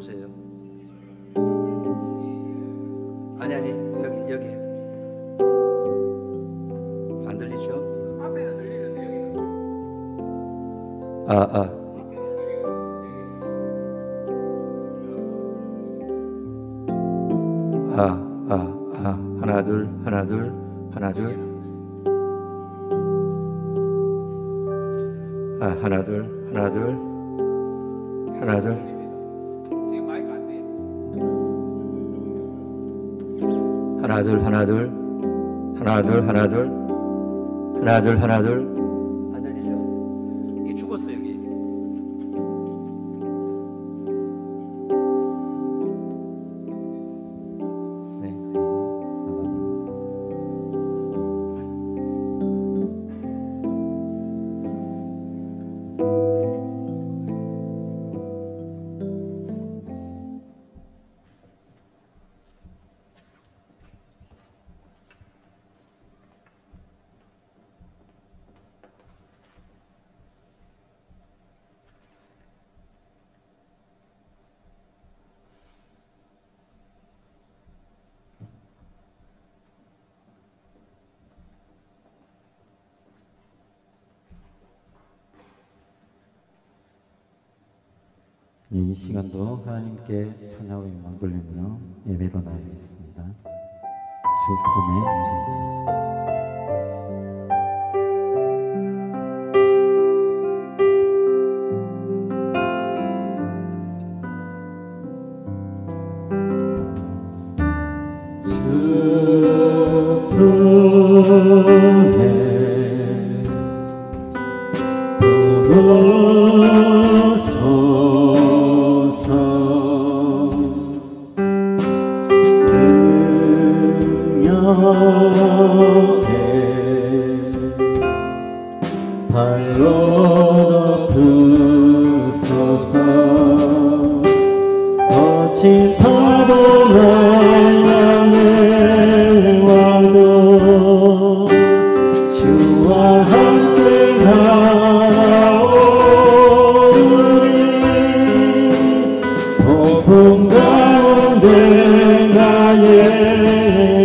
보세요. 아니 여기 안 들리죠? 앞에는 들리는데 여기는 하나 둘 하나 둘 하나 둘 하나 둘 하나 둘 하나 둘 지금 마이크 안 돼. 하나 둘 하나 둘 하나 둘 하나 둘 하나 둘 하나 둘 안 들리죠? 이게 죽었어 여기. 이 시간도 하나님께 찬양하고 영광 돌리며 예배로 나아가겠습니다. 주 품에 찬양하겠습니다. 발로 덮으소서. 거친 파도 날 향해 와도 주와 함께 나오리니 폭풍 가운데 나의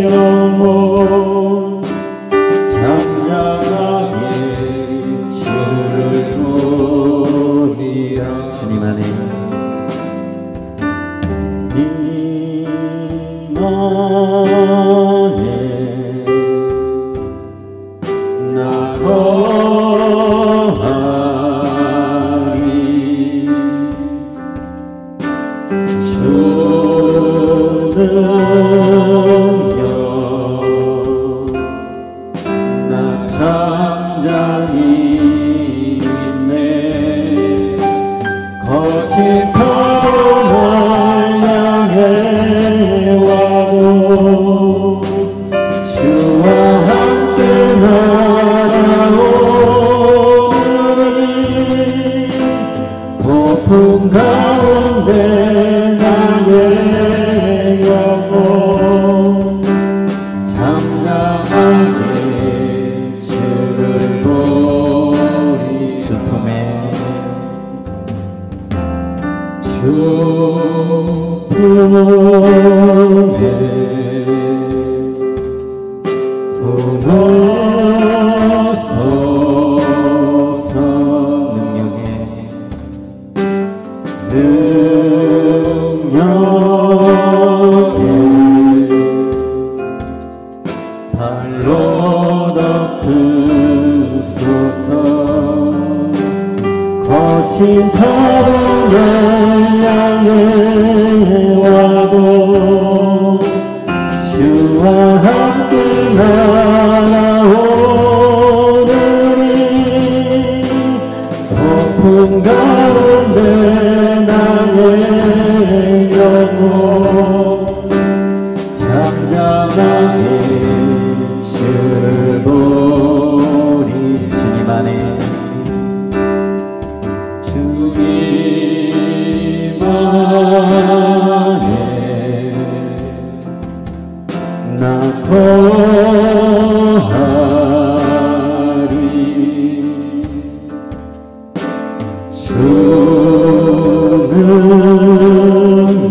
영혼 잠잠하게 주를 보리라. 주님 안에 나 거하리. 주 능력 나 잠잠히 있네. 거친 파도 날 향해 와도 주와 함께 날아오르니 폭풍 가운데 나의 영혼 잠잠하게 주를 보리. 주 품에 주 품에 묻어서서 능력에 발로 덮으소서. 거친 파도 날 향해 와도 주와 함께 날아오르니 폭풍 가운데 나의 영혼 잠잠하게 주를 보리. 주님 안에 주님 안에 나 거하리. 주 능력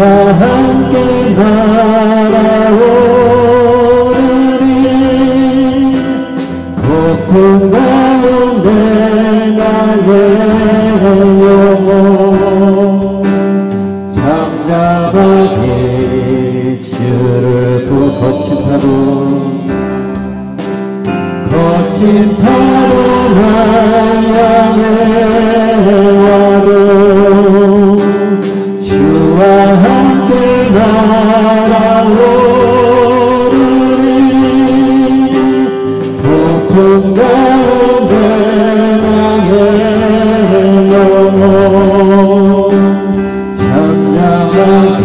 함께 날아오르니 폭풍 가운데 나의 영혼 잠잠하게 주를 거친 파도 날 향해 와도 주와 함께 날아오르니 폭풍 가운데 나의 영혼 잠잠하게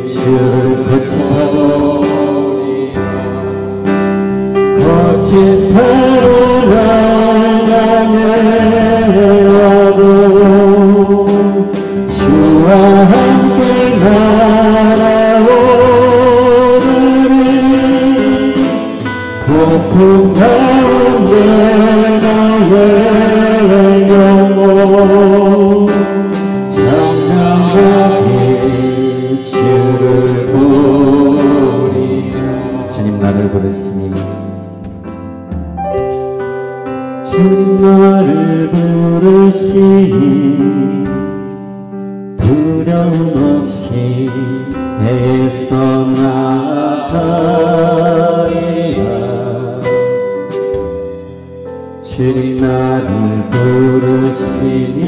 주를 거친 파도 거친 파도 날 향해 와도 주와 함께 날아오르니 폭풍 가운데 나의 영혼 잠잠하게 주를 보리라. 주님 나를 부르시니 주님 나를 부르시니 두려움 없이 배에서 나가리라. 주님 나를 부르시니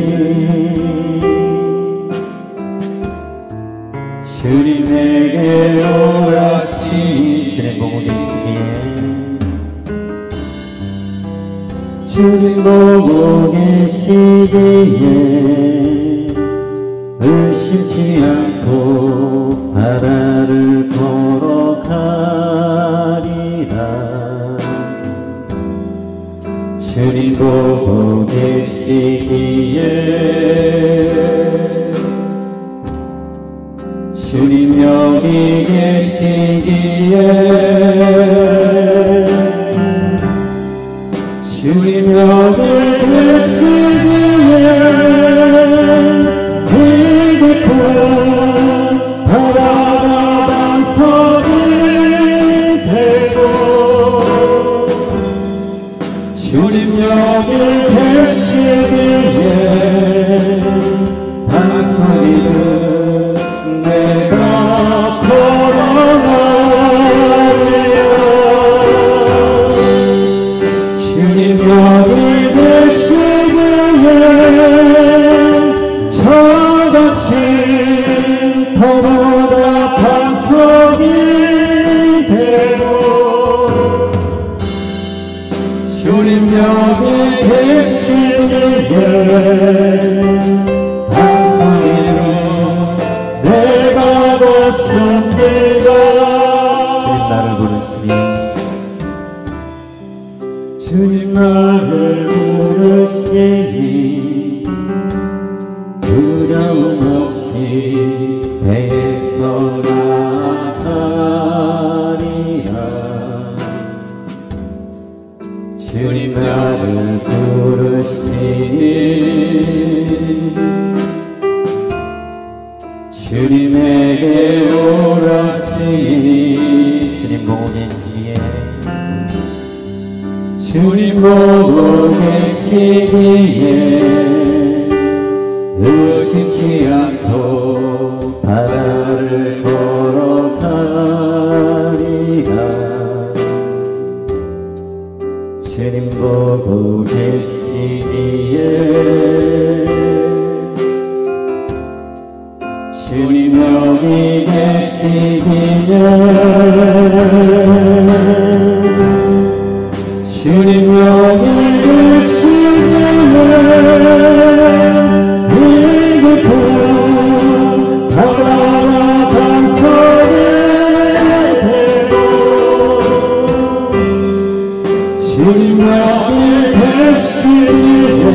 주님 내게 오라시니 주님 보고 계시기에 주님 보고 계시기에 의심치 않고 바다를 걸어가리라. 주님 보고 계시기에 주님 여기 계시기에 주님 여기 계시기에 이 깊은 바다가 반석이 되고 주님 여기 계시기에 반석이를 내가 걸어가리라. 주님 여기 계시기에 저같이 파도가 반석이 되고 주님 여기 계시기에 반석이로 내가 걷습니다. 주님 나를 부르시니 주님 나를 부르시니 두려움 없이 배에서 나가리라. 주님 나를 부르시니 주님에게 오라시니 주님 보고 계시기에 주님 보고 계시기에 의심치 않고 바다를 걸어가리라. 주님 보고 계시기에 주님 여기 계시기에 주님 여기 계시기에 이 깊은 바다가 반석이 되고 주님 여기 계시기에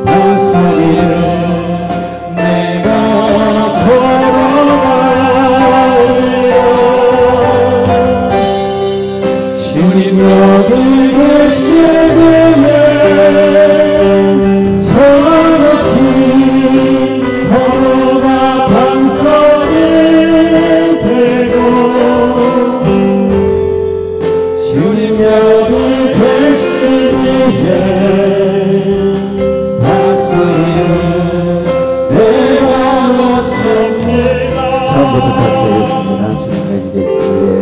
반석이를 내가 걸어가리라. 주님 여기 모두 같이 하겠습니다. 주님 여기 계시기에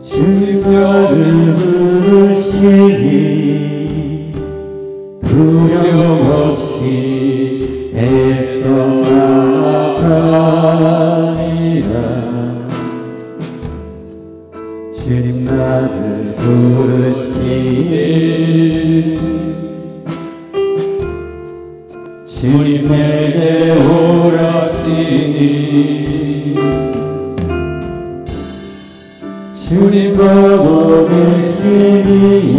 주님 너를 부르시니 두려움 없이 애써 나아가리라. 주님 나를 부르시니 주님 내게 오라시니 주님 보고 계시기에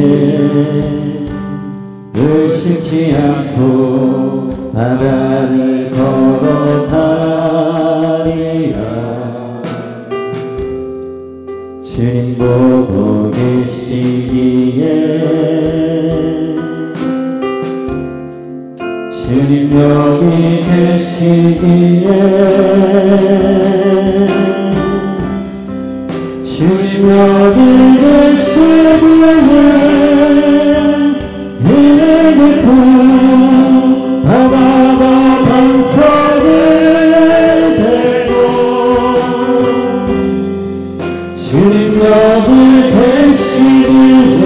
의심치 않고 바다를 걸어가리라. 주님 보고 계시기에 주님 여기 계시기에 주님 여기 계시기에 이 깊은 바다가 반석이 되고 주님 여기 계시기에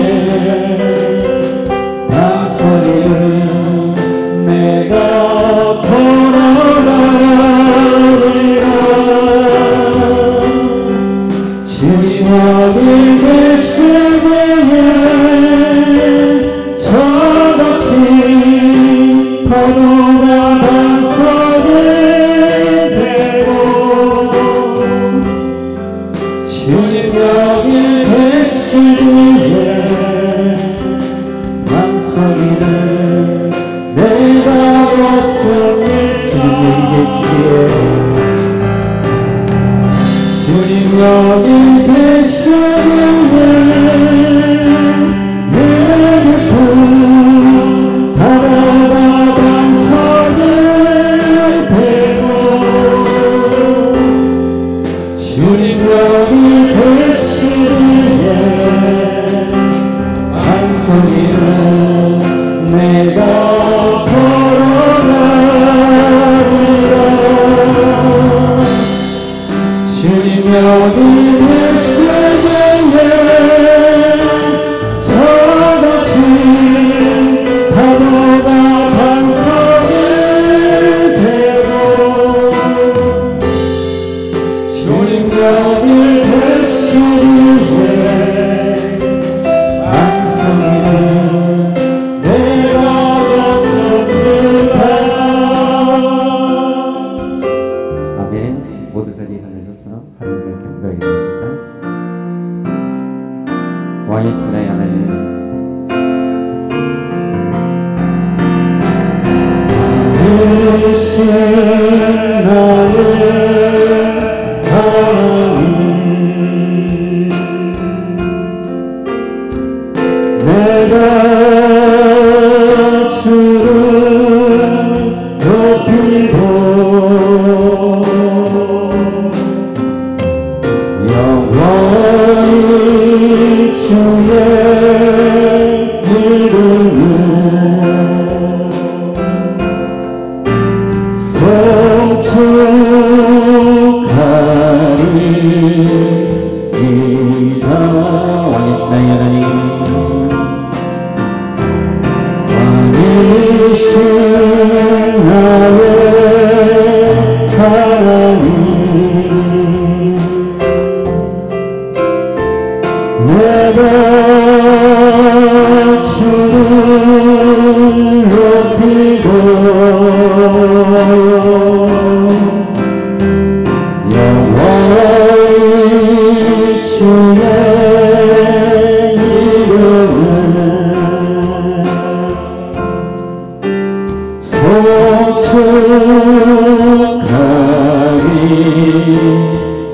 밤소리를 내가 걸어가리라. 주님 여기 계시기에 저같이 파도가 반석이 되고 주님 여기 계시기에 밤소리를 내가 벗으니 주님 여기 계시기에 주님 여기 계시기에 내 깊은 바다가 반석이 되고 주님 여기 계시기에 반석이를 내가 걸어가리라. 주님 여기 계시기에 저같이 파도가 반석이 되고 주님 여기 계시기에 반석이를 내가 벗습니다. 아멘. 모두 자리에 앉으셔서 하나님의 경배를 드립니다. 왕이시나의 하나님, 왕이신 나의 하나님, 내가 주를 높이고 영원히 주의 이름을 송축하리이다. 왕이신 나의 하나님, 왕이신 나의 하나님, 내가 주를 높이고 영원히 주의 이름을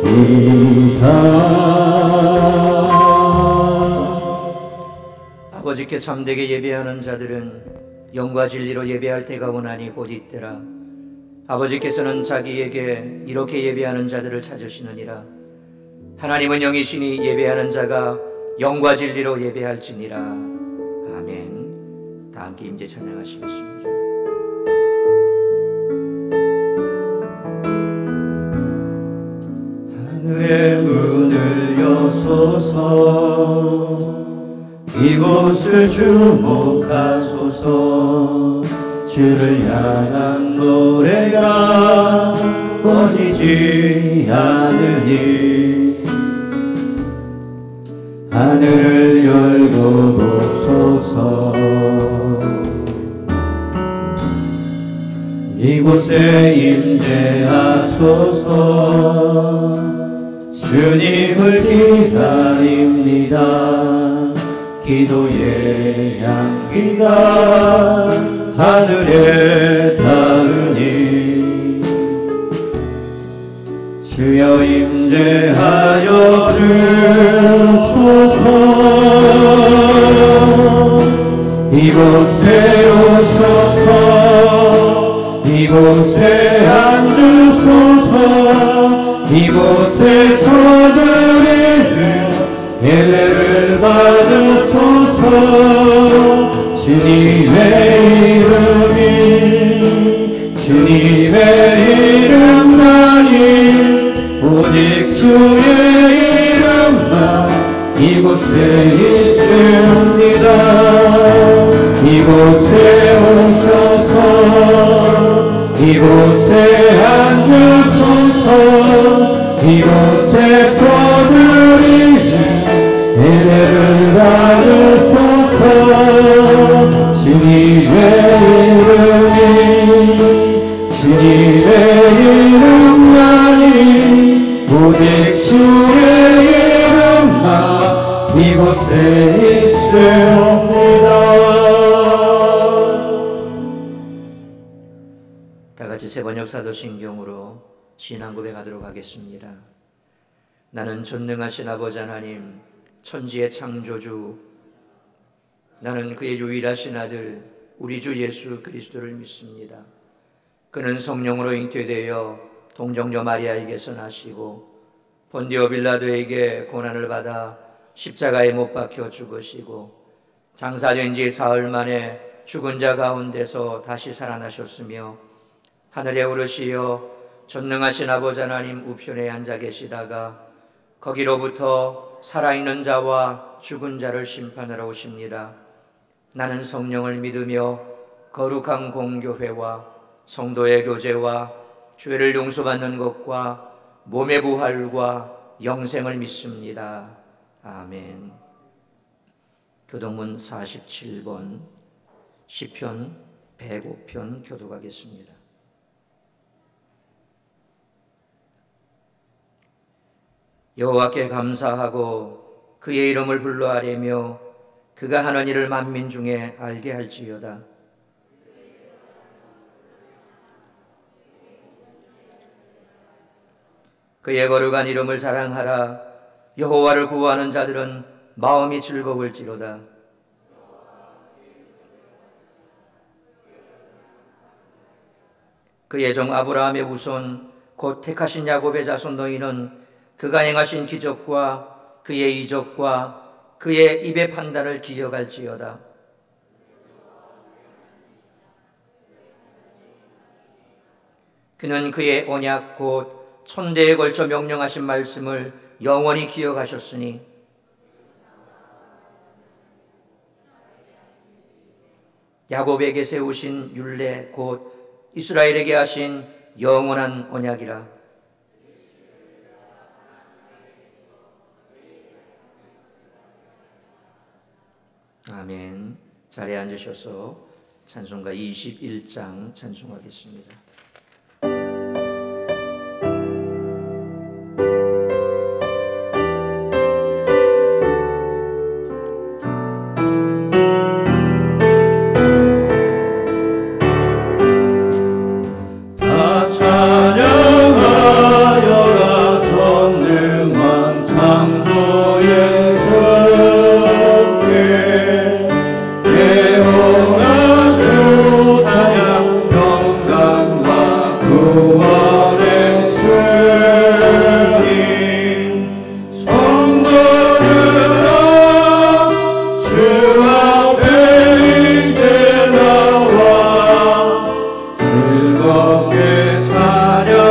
송축하리이다. 아버지께 참되게 예배하는 자들은 영과 진리로 예배할 때가 오나니 곧 이때라. 아버지께서는 자기에게 이렇게 예배하는 자들을 찾으시느니라. 하나님은 영이시니 예배하는 자가 영과 진리로 예배할지니라. 아멘. 다 함께 임재 찬양하시겠습니다. 주의 문을 여소서. 이곳을 주목하소서. 주를 향한 노래가 꺼지지 않으니 하늘을 열고 보소서. 이곳에 임재하소서. 주님을 기다립니다. 기도의 향기가 하늘에 닿으니 주여 임재하여 주소서. 이곳에 오셔서 이곳에 앉으소서. 이곳에서 드리는 예배를 받으소서. 주님의 이름이 주님의 이름만이 오직 주의 이름만 이곳에 있습니다. 이곳에 오셔서 이곳에 앉으소서. 이곳에서 드리는 예배를 받으소서. 주님의 이름이 주님의 이름만이 오직 주의 이름만 이곳에 있습니다. 다같이 세번역 사도신경으로 신앙 고백하도록 하겠습니다. 나는 전능하신 아버지 하나님, 천지의 창조주, 나는 그의 유일하신 아들 우리 주 예수 그리스도를 믿습니다. 그는 성령으로 잉태되어 동정녀 마리아에게서 나시고 본디오 빌라도에게 고난을 받아 십자가에 못 박혀 죽으시고 장사된 지 사흘 만에 죽은 자 가운데서 다시 살아나셨으며 하늘에 오르시어 전능하신 아버지 하나님 우편에 앉아 계시다가 거기로부터 살아있는 자와 죽은 자를 심판하러 오십니다. 나는 성령을 믿으며 거룩한 공교회와 성도의 교제와 죄를 용서받는 것과 몸의 부활과 영생을 믿습니다. 아멘. 교동문 47번 시편 105편 교독하겠습니다. 여호와께 감사하고 그의 이름을 불러아뢰며 그가 하는 일을 만민 중에 알게 할지어다. 그의 거룩한 이름을 자랑하라. 여호와를 구하는 자들은 마음이 즐거울지로다. 그의 종 아브라함의 후손 곧 택하신 야곱의 자손 너희는 그가 행하신 기적과 그의 이적과 그의 입의 판단을 기억할지어다. 그는 그의 언약 곧 천대에 걸쳐 명령하신 말씀을 영원히 기억하셨으니 야곱에게 세우신 율례 곧 이스라엘에게 하신 영원한 언약이라. 아멘. 자리에 앉으셔서 찬송가 21장 찬송하겠습니다. 즐겁게 찬양하여라.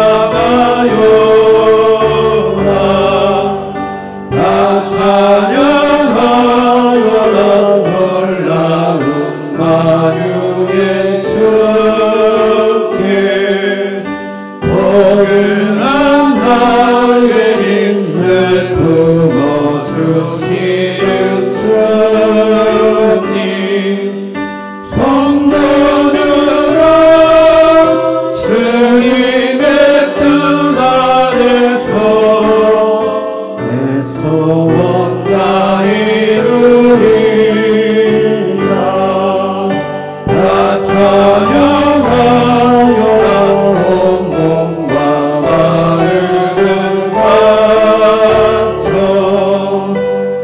포근한 나의 믿음을 품어주시는 주님, 성도들아 주님의 뜻 안에서 내 소원 다 이루리라. 다 찬양하여 온 몸과 마음을 바쳐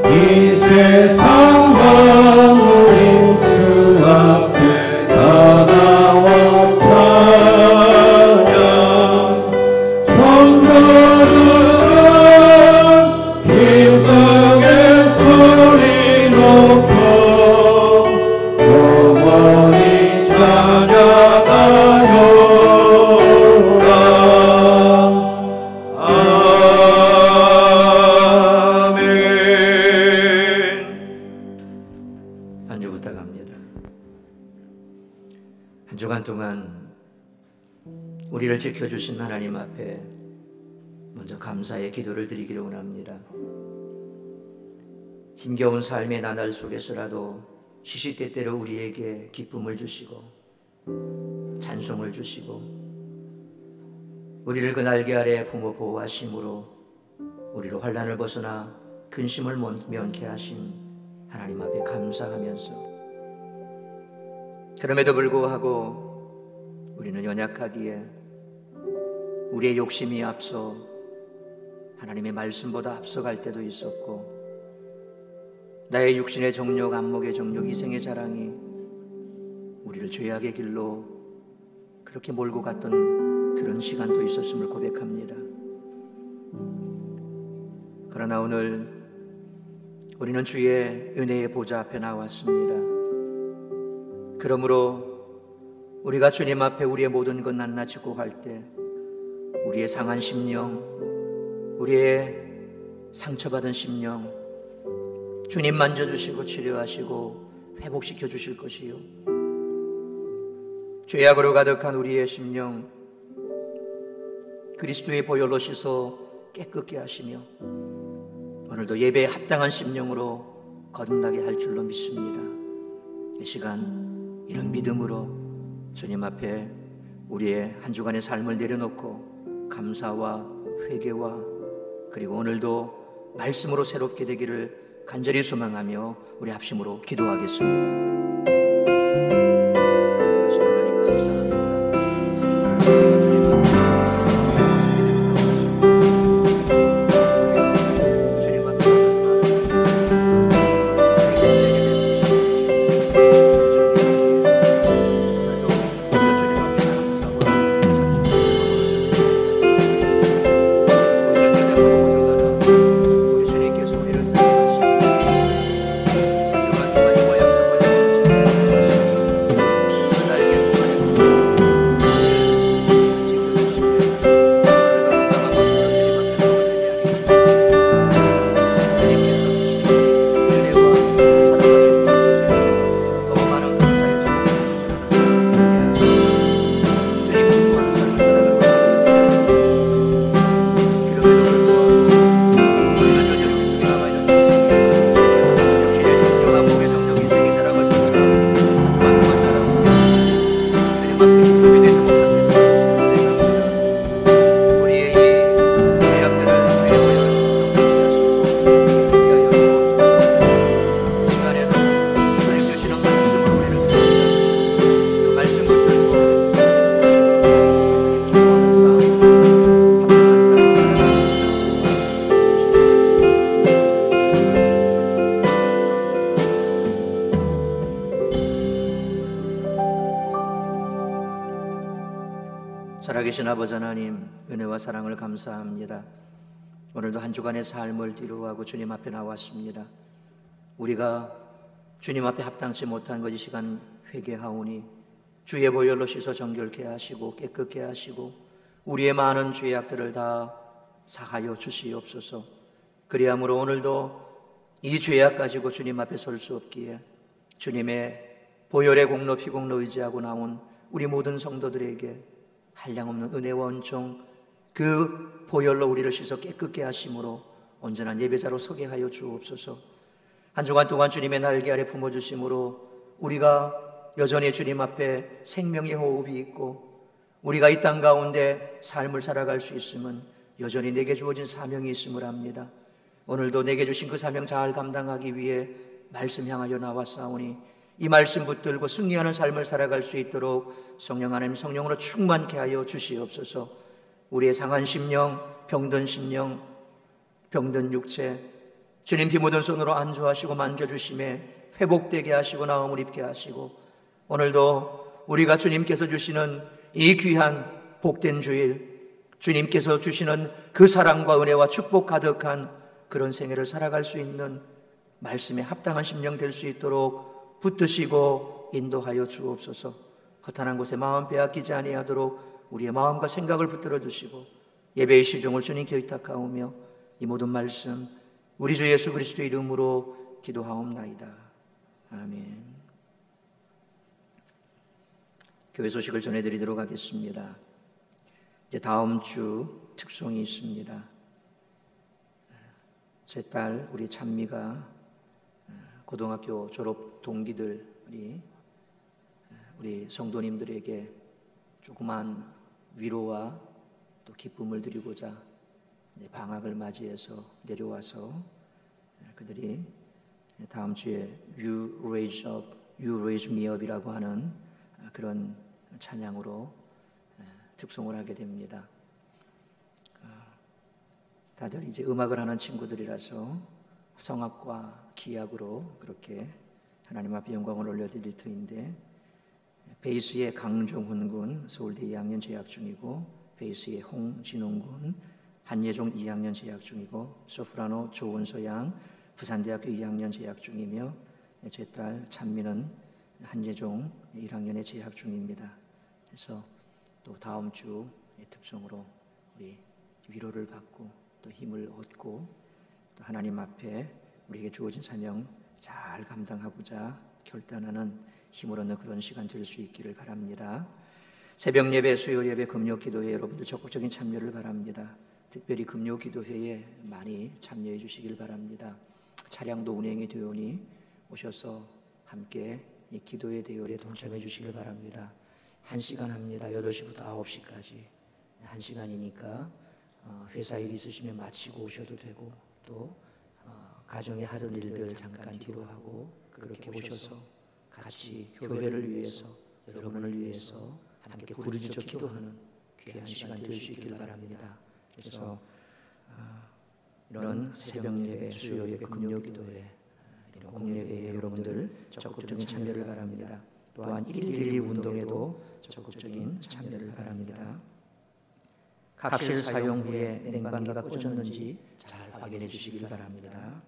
이 세상 만물이 주 앞에 다 나와 찬양. 성도들은 기쁨의 소리 높여 영원히 찬양하여라. 아멘. 한 주 부탁합니다. 한 주간 동안 우리를 지켜주신 하나님 앞에 먼저 감사의 기도를 드리기를 원합니다. 힘겨운 삶의 나날 속에서라도 시시때때로 우리에게 기쁨을 주시고 찬송을 주시고 우리를 그 날개 아래 부모 보호하심으로 우리로 환난을 벗어나 근심을 면케 하신 하나님 앞에 감사하면서, 그럼에도 불구하고 우리는 연약하기에 우리의 욕심이 앞서 하나님의 말씀보다 앞서갈 때도 있었고, 나의 육신의 정욕, 안목의 정욕, 이생의 자랑이 우리를 죄악의 길로 그렇게 몰고 갔던 그런 시간도 있었음을 고백합니다. 그러나 오늘 우리는 주의 은혜의 보좌 앞에 나왔습니다. 그러므로 우리가 주님 앞에 우리의 모든 것 낱낱이 고할 때 우리의 상한 심령, 우리의 상처받은 심령 주님 만져주시고 치료하시고 회복시켜 주실 것이요, 죄악으로 가득한 우리의 심령 그리스도의 보혈로 씻어 깨끗게 하시며 오늘도 예배에 합당한 심령으로 거듭나게 할 줄로 믿습니다. 이 시간 이런 믿음으로 주님 앞에 우리의 한 주간의 삶을 내려놓고 감사와 회개와 그리고 오늘도 말씀으로 새롭게 되기를 간절히 소망하며 우리 합심으로 기도하겠습니다. 하나님 감사합니다. 살아계신 아버지 하나님, 은혜와 사랑을 감사합니다. 오늘도 한 주간의 삶을 뒤로하고 주님 앞에 나왔습니다. 우리가 주님 앞에 합당치 못한 것 이 시간 회개하오니 주의 보혈로 씻어 정결케 하시고 깨끗게 하시고 우리의 많은 죄악들을 다 사하여 주시옵소서. 그리함으로 오늘도 이 죄악 가지고 주님 앞에 설 수 없기에 주님의 보혈의 공로 피공로 의지하고 나온 우리 모든 성도들에게 한량없는 은혜와 은총 그 보혈로 우리를 씻어 깨끗게 하심으로 온전한 예배자로 서게 하여 주옵소서. 한 주간 동안 주님의 날개 아래 품어주심으로 우리가 여전히 주님 앞에 생명의 호흡이 있고 우리가 이 땅 가운데 삶을 살아갈 수 있음은 여전히 내게 주어진 사명이 있음을 압니다. 오늘도 내게 주신 그 사명 잘 감당하기 위해 말씀 향하여 나왔사오니 이 말씀 붙들고 승리하는 삶을 살아갈 수 있도록 성령 하나님 성령으로 충만케 하여 주시옵소서. 우리의 상한 심령, 병든 심령, 병든 육체 주님 피 묻은 손으로 안수하시고 만져주심에 회복되게 하시고 나음을 입게 하시고 오늘도 우리가 주님께서 주시는 이 귀한 복된 주일, 주님께서 주시는 그 사랑과 은혜와 축복 가득한 그런 생애를 살아갈 수 있는 말씀에 합당한 심령 될 수 있도록 붙드시고 인도하여 주옵소서. 허탄한 곳에 마음 빼앗기지 아니하도록 우리의 마음과 생각을 붙들어 주시고 예배의 시종을 주님께 의탁하오며 이 모든 말씀 우리 주 예수 그리스도의 이름으로 기도하옵나이다. 아멘. 교회 소식을 전해드리도록 하겠습니다. 이제 다음 주 특송이 있습니다. 제 딸 우리 찬미가 고등학교 졸업 동기들이 우리 성도님들에게 조그만 위로와 또 기쁨을 드리고자 방학을 맞이해서 내려와서 그들이 다음 주에 You Raise Me Up이라고 하는 그런 찬양으로 특송을 하게 됩니다. 다들 이제 음악을 하는 친구들이라서 성악과 기악으로 그렇게 하나님 앞에 영광을 올려드릴 터인데 베이스의 강종훈 군 서울대 2학년 재학 중이고 베이스의 홍진홍 군 한예종 2학년 재학 중이고 소프라노 조은서 양 부산대학교 2학년 재학 중이며 제 딸 찬미는 한예종 1학년에 재학 중입니다. 그래서 또 다음 주 특성으로 우리 위로를 받고 또 힘을 얻고 또 하나님 앞에 우리에게 주어진 사명 잘 감당하고자 결단하는 힘을 얻는 그런 시간 될 수 있기를 바랍니다. 새벽 예배, 수요 예배, 금요 기도회 여러분들 적극적인 참여를 바랍니다. 특별히 금요 기도회에 많이 참여해 주시길 바랍니다. 차량도 운행이 되오니 오셔서 함께 이 기도의 대열에 동참해 주시길 바랍니다. 1시간 합니다. 8시부터 9시까지 1시간이니까 회사 일 있으시면 마치고 오셔도 되고 또 가정에 하던 일들 잠깐 뒤로 하고 그렇게 오셔서 같이 교회를 위해서 여러분을 위해서 함께 부르짖어 기도하는 귀한 시간 될 수 있기를 바랍니다. 그래서 이런 새벽 예배, 수요 예배, 금요 기도회, 이런 공연 예배에 여러분들 적극적인 참여를 바랍니다. 또한 112 운동에도 적극적인 참여를 바랍니다. 각실 사용 후에 냉방기가 꺼졌는지 잘 확인해 주시길 바랍니다.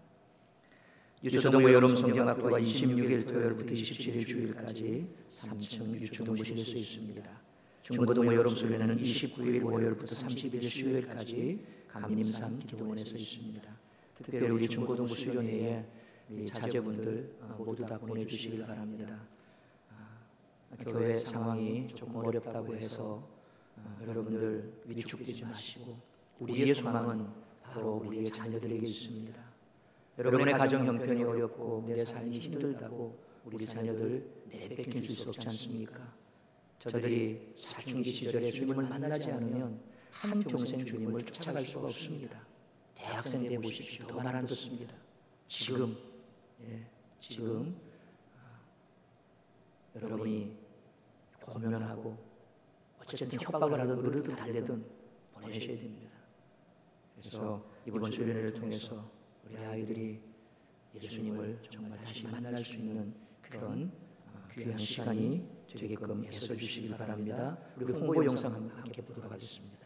유초동부 여름 성경학교가 26일 토요일부터 27일 주일까지 3층 유초동부실에서 있습니다. 중고등부 여름 수련회는 29일 월요일부터 30일 수요일까지 감림산 기도원에서 있습니다. 특별히 우리 중고등부 수련회에 우리 자제분들 모두 다 보내주시길 바랍니다. 교회 상황이 조금 어렵다고 해서 여러분들 위축되지 마시고 우리의 소망은 바로 우리의 자녀들에게 있습니다. 여러분의 가정 형편이 어렵고 내 삶이 힘들다고 우리 자녀들 내뺏길 수 없지 않습니까? 저들이 사춘기 시절에 주님을 만나지 않으면 한평생 주님을 쫓아갈 수가 없습니다. 대학생 때 보십시오. 더 말 안 듣습니다. 지금 여러분이 고면하고 어쨌든 협박을 하든 으르든 달래든 보내셔야 됩니다. 그래서 이번 수련회를 통해서 우리 아이들이 예수님을 정말 다시 만날 수 있는 그런 귀한 시간이 되게끔 애써 주시길 바랍니다. 우리 홍보 영상 함께 보도록 하겠습니다.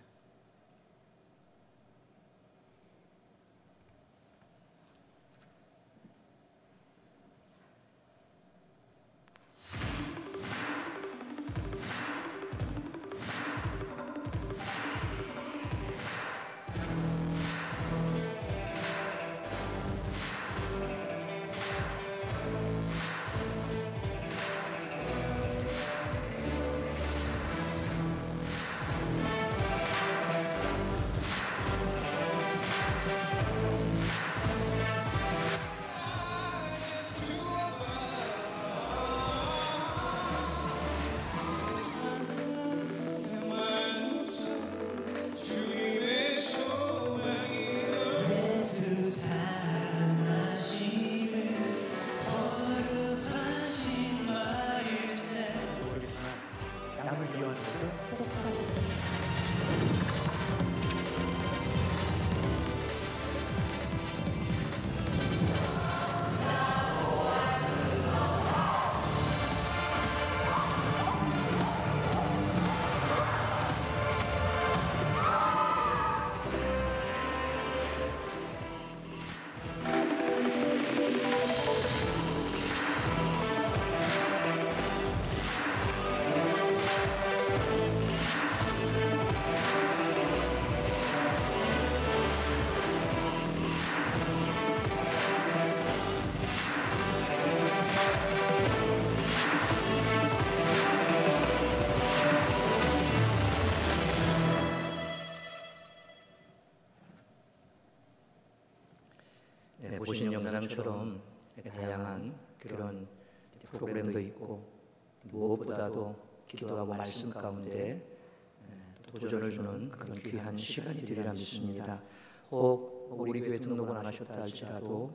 보신 영상처럼 다양한 그런 프로그램도 있고 무엇보다도 기도하고 말씀 가운데 도전을 주는 그런 귀한 시간이 되리라 믿습니다. 혹 우리 교회 등록을 안 하셨다 할지라도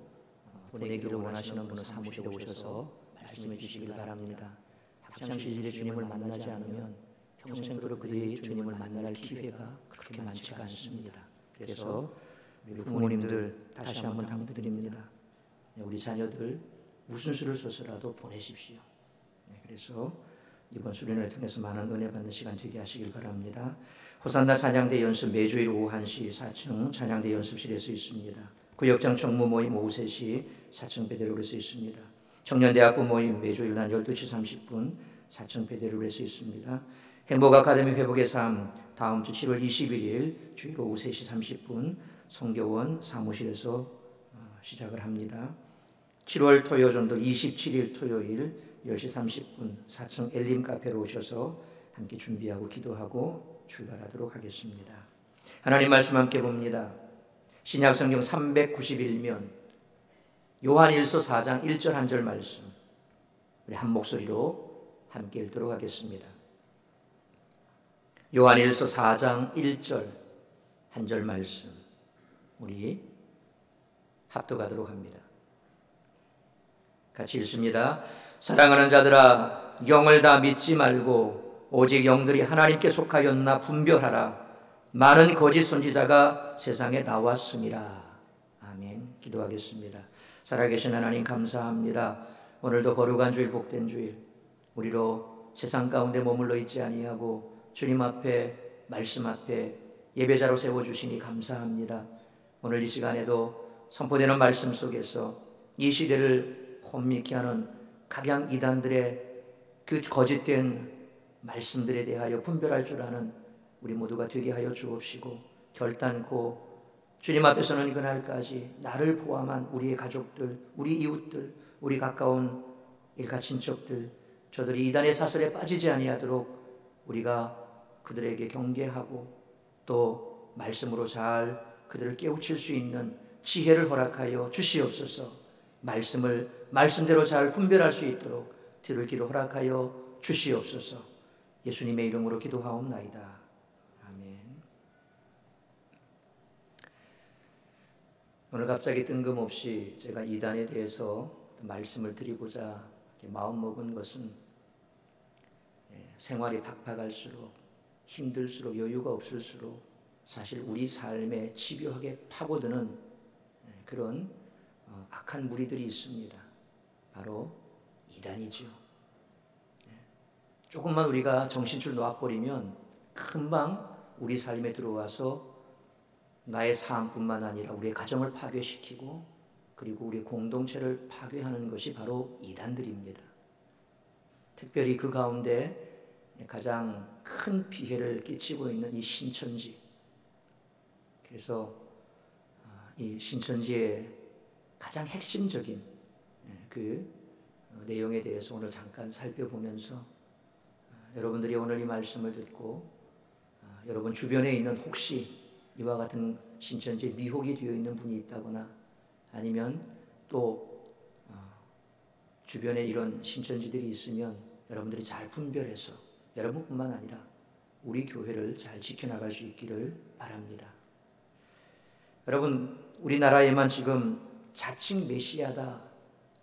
보내기를 원하시는 분은 사무실에 오셔서 말씀해 주시길 바랍니다. 학창시절에 주님을 만나지 않으면 평생도록 그들이 주님을 만날 기회가 그렇게 많지가 않습니다. 그래서 우리 부모님들 다시 한번 당부드립니다. 우리 자녀들 무슨 수를 써서라도 보내십시오. 그래서 이번 수련회를 통해서 많은 은혜 받는 시간 되게 하시길 바랍니다. 호산나 찬양대 연습 매주일 오후 1시 4층 찬양대 연습실에서 있습니다. 구역장 청무 모임 오후 3시 4층 베드로에서 있습니다. 청년대학부 모임 매주일 날 12시 30분 4층 베드로에서 있습니다. 행복 아카데미 회복의 삶 다음 주 7월 21일 주일 오후 3시 30분 성교원 사무실에서 시작을 합니다. 7월 토요전도 27일 토요일 10시 30분 4층 엘림 카페로 오셔서 함께 준비하고 기도하고 출발하도록 하겠습니다. 하나님 말씀 함께 봅니다. 신약 성경 391면 요한일서 4장 1절 한 절 말씀 우리 한 목소리로 함께 읽도록 하겠습니다. 요한일서 4장 1절 한 절 말씀 우리 합독하도록 합니다. 같이 읽습니다. 사랑하는 자들아 영을 다 믿지 말고 오직 영들이 하나님께 속하였나 분별하라. 많은 거짓 선지자가 세상에 나왔습니다. 아멘. 기도하겠습니다. 살아계신 하나님 감사합니다. 오늘도 거룩한 주일 복된 주일 우리로 세상 가운데 머물러 있지 아니하고 주님 앞에 말씀 앞에 예배자로 세워주시니 감사합니다. 오늘 이 시간에도 선포되는 말씀 속에서 이 시대를 혼미케 하는 각양 이단들의 그 거짓된 말씀들에 대하여 분별할 줄 아는 우리 모두가 되게 하여 주옵시고 결단코 주님 앞에서는 그날까지 나를 포함한 우리의 가족들, 우리 이웃들, 우리 가까운 일가 친척들 저들이 이단의 사슬에 빠지지 아니하도록 우리가 그들에게 경계하고 또 말씀으로 잘 그들을 깨우칠 수 있는 지혜를 허락하여 주시옵소서. 말씀을 말씀대로 잘 분별할 수 있도록 들을 길을 허락하여 주시옵소서. 예수님의 이름으로 기도하옵나이다. 아멘. 오늘 갑자기 뜬금없이 제가 이단에 대해서 말씀을 드리고자 마음먹은 것은 생활이 팍팍할수록 힘들수록 여유가 없을수록 사실 우리 삶에 집요하게 파고드는 그런 악한 무리들이 있습니다. 바로 이단이죠. 조금만 우리가 정신줄 놓아버리면 금방 우리 삶에 들어와서 나의 삶뿐만 아니라 우리의 가정을 파괴시키고 그리고 우리 공동체를 파괴하는 것이 바로 이단들입니다. 특별히 그 가운데 가장 큰 피해를 끼치고 있는 이 신천지. 그래서 이 신천지의 가장 핵심적인 그 내용에 대해서 오늘 잠깐 살펴보면서 여러분들이 오늘 이 말씀을 듣고 여러분 주변에 있는 혹시 이와 같은 신천지에 미혹이 되어 있는 분이 있다거나 아니면 또 주변에 이런 신천지들이 있으면 여러분들이 잘 분별해서 여러분뿐만 아니라 우리 교회를 잘 지켜나갈 수 있기를 바랍니다. 여러분 우리나라에만 지금 자칭 메시아다,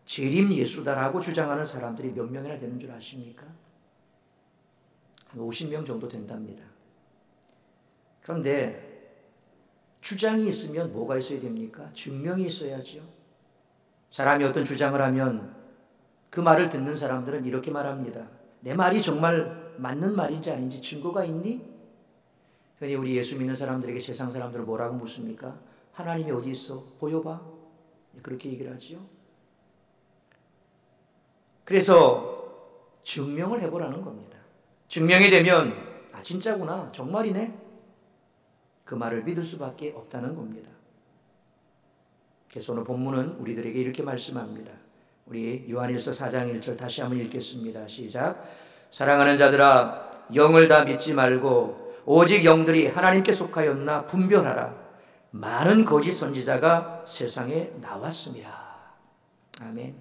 재림 예수다라고 주장하는 사람들이 몇 명이나 되는 줄 아십니까? 한 50명 정도 된답니다. 그런데 주장이 있으면 뭐가 있어야 됩니까? 증명이 있어야죠. 사람이 어떤 주장을 하면 그 말을 듣는 사람들은 이렇게 말합니다. 내 말이 정말 맞는 말인지 아닌지 증거가 있니? 흔히 우리 예수 믿는 사람들에게 세상 사람들은 뭐라고 묻습니까? 하나님이 어디 있어? 보여봐. 그렇게 얘기를 하죠. 그래서 증명을 해보라는 겁니다. 증명이 되면 아 진짜구나, 정말이네, 그 말을 믿을 수밖에 없다는 겁니다. 그래서 오늘 본문은 우리들에게 이렇게 말씀합니다. 우리 요한일서 4장 1절 다시 한번 읽겠습니다. 시작. 사랑하는 자들아 영을 다 믿지 말고 오직 영들이 하나님께 속하였나 분별하라. 많은 거짓 선지자가 세상에 나왔습니다. 아멘.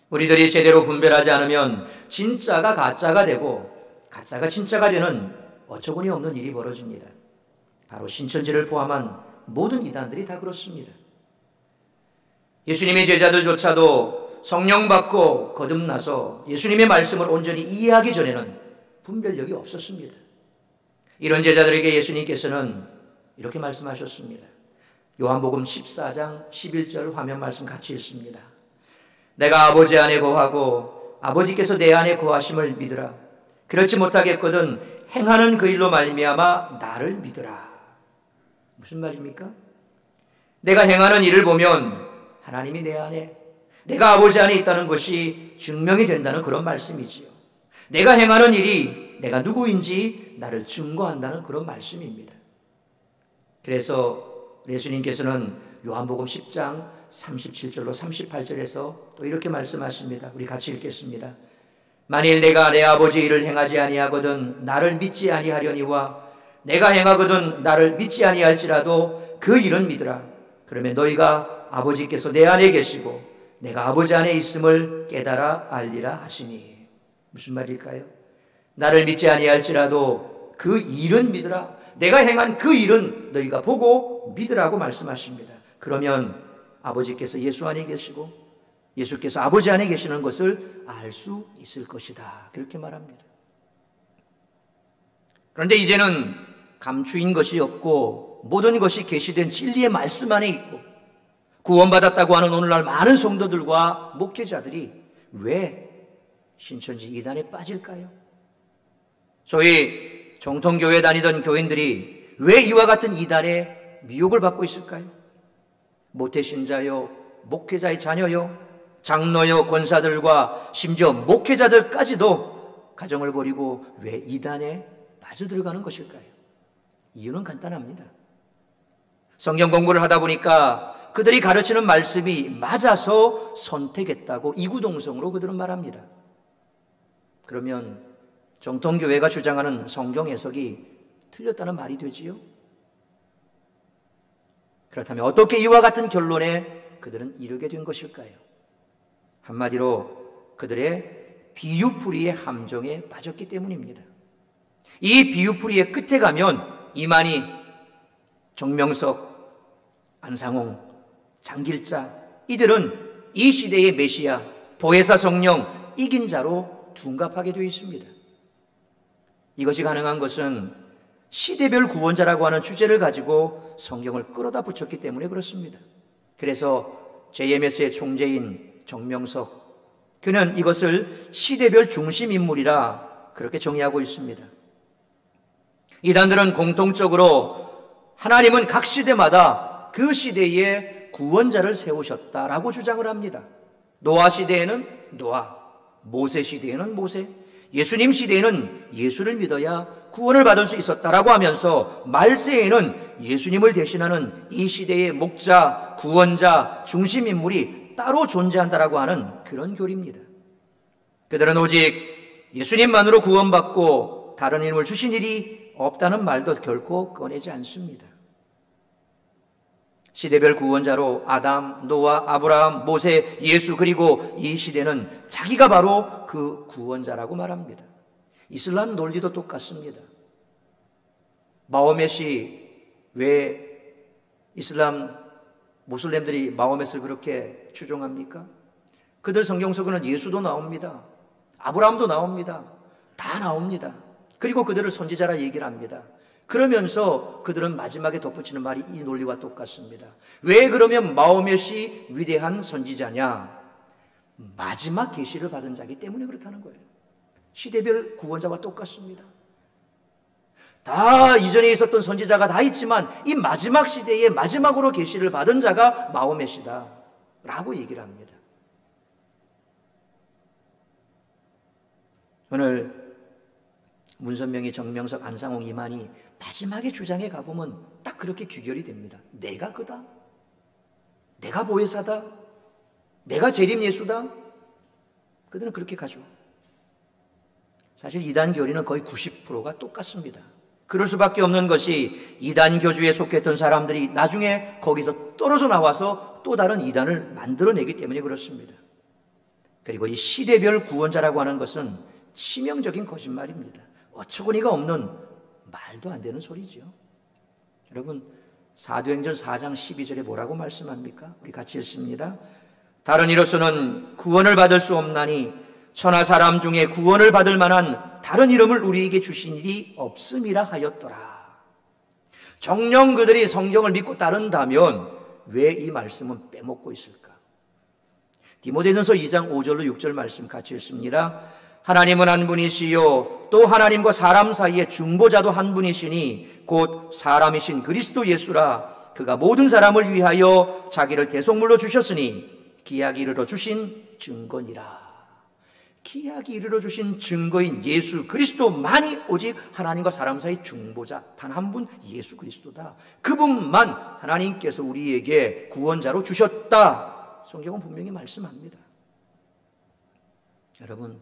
우리들이 제대로 분별하지 않으면 진짜가 가짜가 되고 가짜가 진짜가 되는 어처구니 없는 일이 벌어집니다. 바로 신천지를 포함한 모든 이단들이 다 그렇습니다. 예수님의 제자들조차도 성령 받고 거듭나서 예수님의 말씀을 온전히 이해하기 전에는 분별력이 없었습니다. 이런 제자들에게 예수님께서는 이렇게 말씀하셨습니다. 요한복음 14장 11절 화면 말씀 같이 읽습니다. 내가 아버지 안에 거하고 아버지께서 내 안에 거하심을 믿으라. 그렇지 못하겠거든 행하는 그 일로 말미암아 나를 믿으라. 무슨 말입니까? 내가 행하는 일을 보면 하나님이 내 안에, 내가 아버지 안에 있다는 것이 증명이 된다는 그런 말씀이지요. 내가 행하는 일이 내가 누구인지 나를 증거한다는 그런 말씀입니다. 그래서 예수님께서는 요한복음 10장 37절로 38절에서 또 이렇게 말씀하십니다. 우리 같이 읽겠습니다. 만일 내가 내 아버지 일을 행하지 아니하거든 나를 믿지 아니하려니와 내가 행하거든 나를 믿지 아니할지라도 그 일은 믿으라. 그러면 너희가 아버지께서 내 안에 계시고 내가 아버지 안에 있음을 깨달아 알리라 하시니. 무슨 말일까요? 나를 믿지 아니할지라도 그 일은 믿으라. 내가 행한 그 일은 너희가 보고 믿으라고 말씀하십니다. 그러면 아버지께서 예수 안에 계시고 예수께서 아버지 안에 계시는 것을 알 수 있을 것이다. 그렇게 말합니다. 그런데 이제는 감추인 것이 없고 모든 것이 계시된 진리의 말씀 안에 있고 구원받았다고 하는 오늘날 많은 성도들과 목회자들이 왜 신천지 이단에 빠질까요? 소위 정통교회 다니던 교인들이 왜 이와 같은 이단에 미혹을 받고 있을까요? 모태신자요, 목회자의 자녀요, 장로요, 권사들과 심지어 목회자들까지도 가정을 버리고 왜 이단에 빠져들어가는 것일까요? 이유는 간단합니다. 성경 공부를 하다 보니까 그들이 가르치는 말씀이 맞아서 선택했다고 이구동성으로 그들은 말합니다. 그러면 정통교회가 주장하는 성경 해석이 틀렸다는 말이 되지요? 그렇다면 어떻게 이와 같은 결론에 그들은 이르게 된 것일까요? 한마디로 그들의 비유풀이의 함정에 빠졌기 때문입니다. 이 비유풀이의 끝에 가면 이만희, 정명석, 안상홍, 장길자 이들은 이 시대의 메시아, 보혜사 성령, 이긴 자로 둔갑하게 되어 있습니다. 이것이 가능한 것은 시대별 구원자라고 하는 주제를 가지고 성경을 끌어다 붙였기 때문에 그렇습니다. 그래서 JMS의 총재인 정명석, 그는 이것을 시대별 중심인물이라 그렇게 정의하고 있습니다. 이단들은 공통적으로 하나님은 각 시대마다 그 시대에 구원자를 세우셨다라고 주장을 합니다. 노아 시대에는 노아, 모세 시대에는 모세, 예수님 시대에는 예수를 믿어야 구원을 받을 수 있었다라고 하면서 말세에는 예수님을 대신하는 이 시대의 목자, 구원자, 중심인물이 따로 존재한다라고 하는 그런 교리입니다. 그들은 오직 예수님만으로 구원받고 다른 이름을 주신 일이 없다는 말도 결코 꺼내지 않습니다. 시대별 구원자로 아담, 노아, 아브라함, 모세, 예수 그리고 이 시대는 자기가 바로 그 구원자라고 말합니다. 이슬람 논리도 똑같습니다. 마호멧이 왜 이슬람 모슬렘들이 마호멧을 그렇게 추종합니까? 그들 성경 속에는 예수도 나옵니다. 아브라함도 나옵니다. 다 나옵니다. 그리고 그들을 선지자라 얘기를 합니다. 그러면서 그들은 마지막에 덧붙이는 말이 이 논리와 똑같습니다. 왜 그러면 마호멧이 위대한 선지자냐? 마지막 계시를 받은 자이기 때문에 그렇다는 거예요. 시대별 구원자와 똑같습니다. 다 이전에 있었던 선지자가 다 있지만 이 마지막 시대에 마지막으로 계시를 받은 자가 마호멧이다 라고 얘기를 합니다. 오늘 문선명이, 정명석, 안상홍, 이만희 마지막에 주장에 가보면 딱 그렇게 귀결이 됩니다. 내가 그다? 내가 보혜사다? 내가 재림 예수다? 그들은 그렇게 가죠. 사실 이단 교리는 거의 90%가 똑같습니다. 그럴 수밖에 없는 것이 이단 교주에 속했던 사람들이 나중에 거기서 떨어져 나와서 또 다른 이단을 만들어내기 때문에 그렇습니다. 그리고 이 시대별 구원자라고 하는 것은 치명적인 거짓말입니다. 어처구니가 없는 말도 안 되는 소리죠. 여러분, 사도행전 4장 12절에 뭐라고 말씀합니까? 우리 같이 읽습니다. 다른 이로서는 구원을 받을 수 없나니 천하 사람 중에 구원을 받을 만한 다른 이름을 우리에게 주신 일이 없음이라 하였더라. 정녕 그들이 성경을 믿고 따른다면 왜 이 말씀은 빼먹고 있을까? 디모데전서 2장 5절로 6절 말씀 같이 읽습니다. 하나님은 한 분이시요 또 하나님과 사람 사이의 중보자도 한 분이시니 곧 사람이신 그리스도 예수라. 그가 모든 사람을 위하여 자기를 대속물로 주셨으니 기약이 이르러 주신 증거니라. 기약이 이르러 주신 증거인 예수 그리스도만이 오직 하나님과 사람 사이 중보자 단 한 분 예수 그리스도다. 그분만 하나님께서 우리에게 구원자로 주셨다. 성경은 분명히 말씀합니다. 여러분,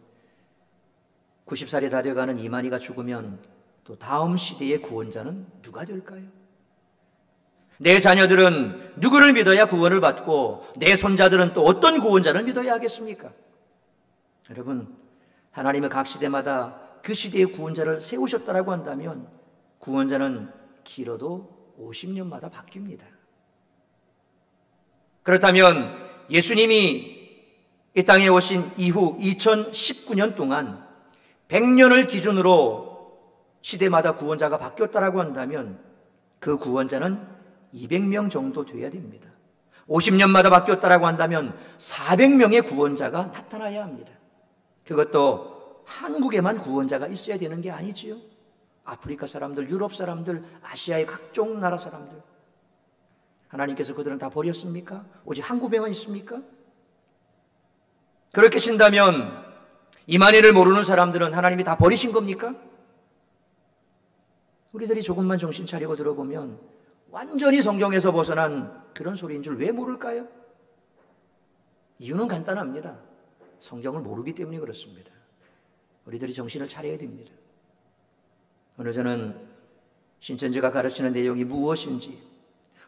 90살이 다 되어가는 이만희가 죽으면 또 다음 시대의 구원자는 누가 될까요? 내 자녀들은 누구를 믿어야 구원을 받고 내 손자들은 또 어떤 구원자를 믿어야 하겠습니까? 여러분, 하나님은 각 시대마다 그 시대의 구원자를 세우셨다라고 한다면 구원자는 길어도 50년마다 바뀝니다. 그렇다면 예수님이 이 땅에 오신 이후 2019년 동안 100년을 기준으로 시대마다 구원자가 바뀌었다라고 한다면 그 구원자는 200명 정도 돼야 됩니다. 50년마다 바뀌었다라고 한다면 400명의 구원자가 나타나야 합니다. 그것도 한국에만 구원자가 있어야 되는 게 아니지요. 아프리카 사람들, 유럽 사람들, 아시아의 각종 나라 사람들, 하나님께서 그들은 다 버렸습니까? 오직 한국에만 있습니까? 그렇게 친다면 이만희를 모르는 사람들은 하나님이 다 버리신 겁니까? 우리들이 조금만 정신 차리고 들어보면 완전히 성경에서 벗어난 그런 소리인 줄 왜 모를까요? 이유는 간단합니다. 성경을 모르기 때문에 그렇습니다. 우리들이 정신을 차려야 됩니다. 오늘 저는 신천지가 가르치는 내용이 무엇인지,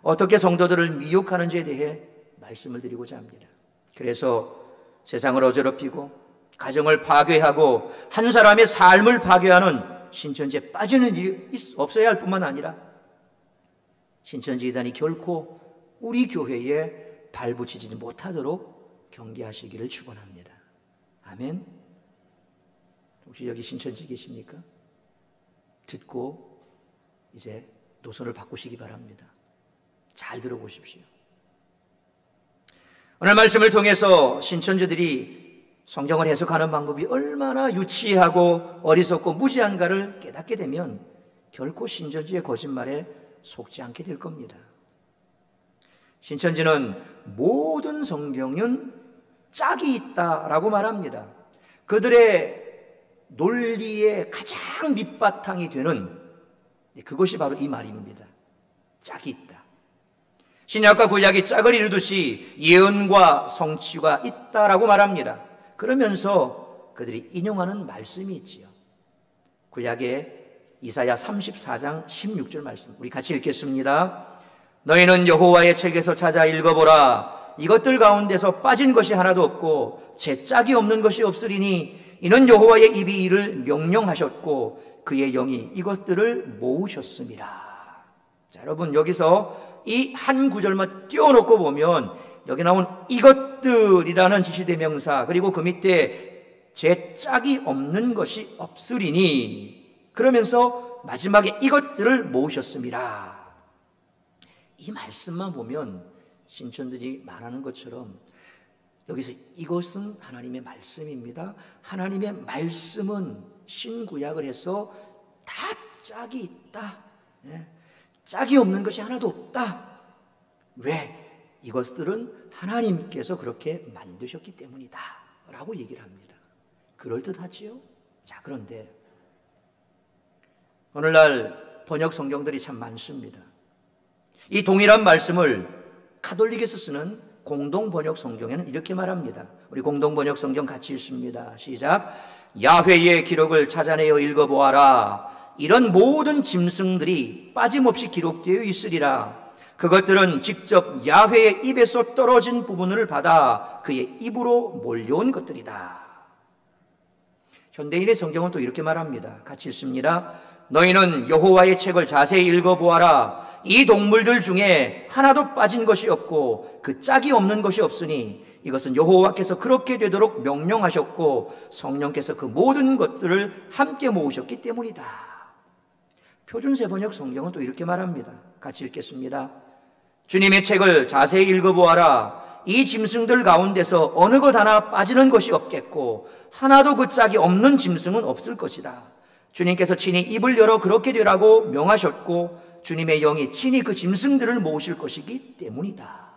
어떻게 성도들을 미혹하는지에 대해 말씀을 드리고자 합니다. 그래서 세상을 어지럽히고 가정을 파괴하고 한 사람의 삶을 파괴하는 신천지에 빠지는 일이 없어야 할 뿐만 아니라 신천지 이단이 결코 우리 교회에 발붙이지 못하도록 경계하시기를 축원합니다. 아멘. 혹시 여기 신천지 계십니까? 듣고 이제 노선을 바꾸시기 바랍니다. 잘 들어보십시오. 오늘 말씀을 통해서 신천지들이 성경을 해석하는 방법이 얼마나 유치하고 어리석고 무지한가를 깨닫게 되면 결코 신천지의 거짓말에 속지 않게 될 겁니다. 신천지는 모든 성경은 짝이 있다라고 말합니다. 그들의 논리의 가장 밑바탕이 되는 그것이 바로 이 말입니다. 짝이 있다. 신약과 구약이 짝을 이루듯이 예언과 성취가 있다라고 말합니다. 그러면서 그들이 인용하는 말씀이 있지요. 구약의 이사야 34장 16절 말씀, 우리 같이 읽겠습니다. 너희는 여호와의 책에서 찾아 읽어보라. 이것들 가운데서 빠진 것이 하나도 없고 제 짝이 없는 것이 없으리니 이는 여호와의 입이 이를 명령하셨고 그의 영이 이것들을 모으셨음이라. 자, 여러분, 여기서 이 한 구절만 띄워놓고 보면 여기 나온 이것들이라는 지시대명사, 그리고 그 밑에 제 짝이 없는 것이 없으리니, 그러면서 마지막에 이것들을 모으셨음이라. 이 말씀만 보면 신천들이 말하는 것처럼 여기서 이것은 하나님의 말씀입니다. 하나님의 말씀은 신구약을 해서 다 짝이 있다. 짝이 없는 것이 하나도 없다. 왜? 이것들은 하나님께서 그렇게 만드셨기 때문이다 라고 얘기를 합니다. 그럴듯하지요? 자, 그런데 오늘날 번역 성경들이 참 많습니다. 이 동일한 말씀을 카톨릭에서 쓰는 공동번역 성경에는 이렇게 말합니다. 우리 공동번역 성경 같이 읽습니다. 시작. 야훼의 기록을 찾아내어 읽어보아라. 이런 모든 짐승들이 빠짐없이 기록되어 있으리라. 그것들은 직접 야훼의 입에서 떨어진 부분을 받아 그의 입으로 몰려온 것들이다. 현대인의 성경은 또 이렇게 말합니다. 같이 읽습니다. 너희는 여호와의 책을 자세히 읽어보아라. 이 동물들 중에 하나도 빠진 것이 없고 그 짝이 없는 것이 없으니 이것은 여호와께서 그렇게 되도록 명령하셨고 성령께서 그 모든 것들을 함께 모으셨기 때문이다. 표준세번역 성경은 또 이렇게 말합니다. 같이 읽겠습니다. 주님의 책을 자세히 읽어보아라. 이 짐승들 가운데서 어느 것 하나 빠지는 것이 없겠고 하나도 그 짝이 없는 짐승은 없을 것이다. 주님께서 친히 입을 열어 그렇게 되라고 명하셨고 주님의 영이 친히 그 짐승들을 모으실 것이기 때문이다.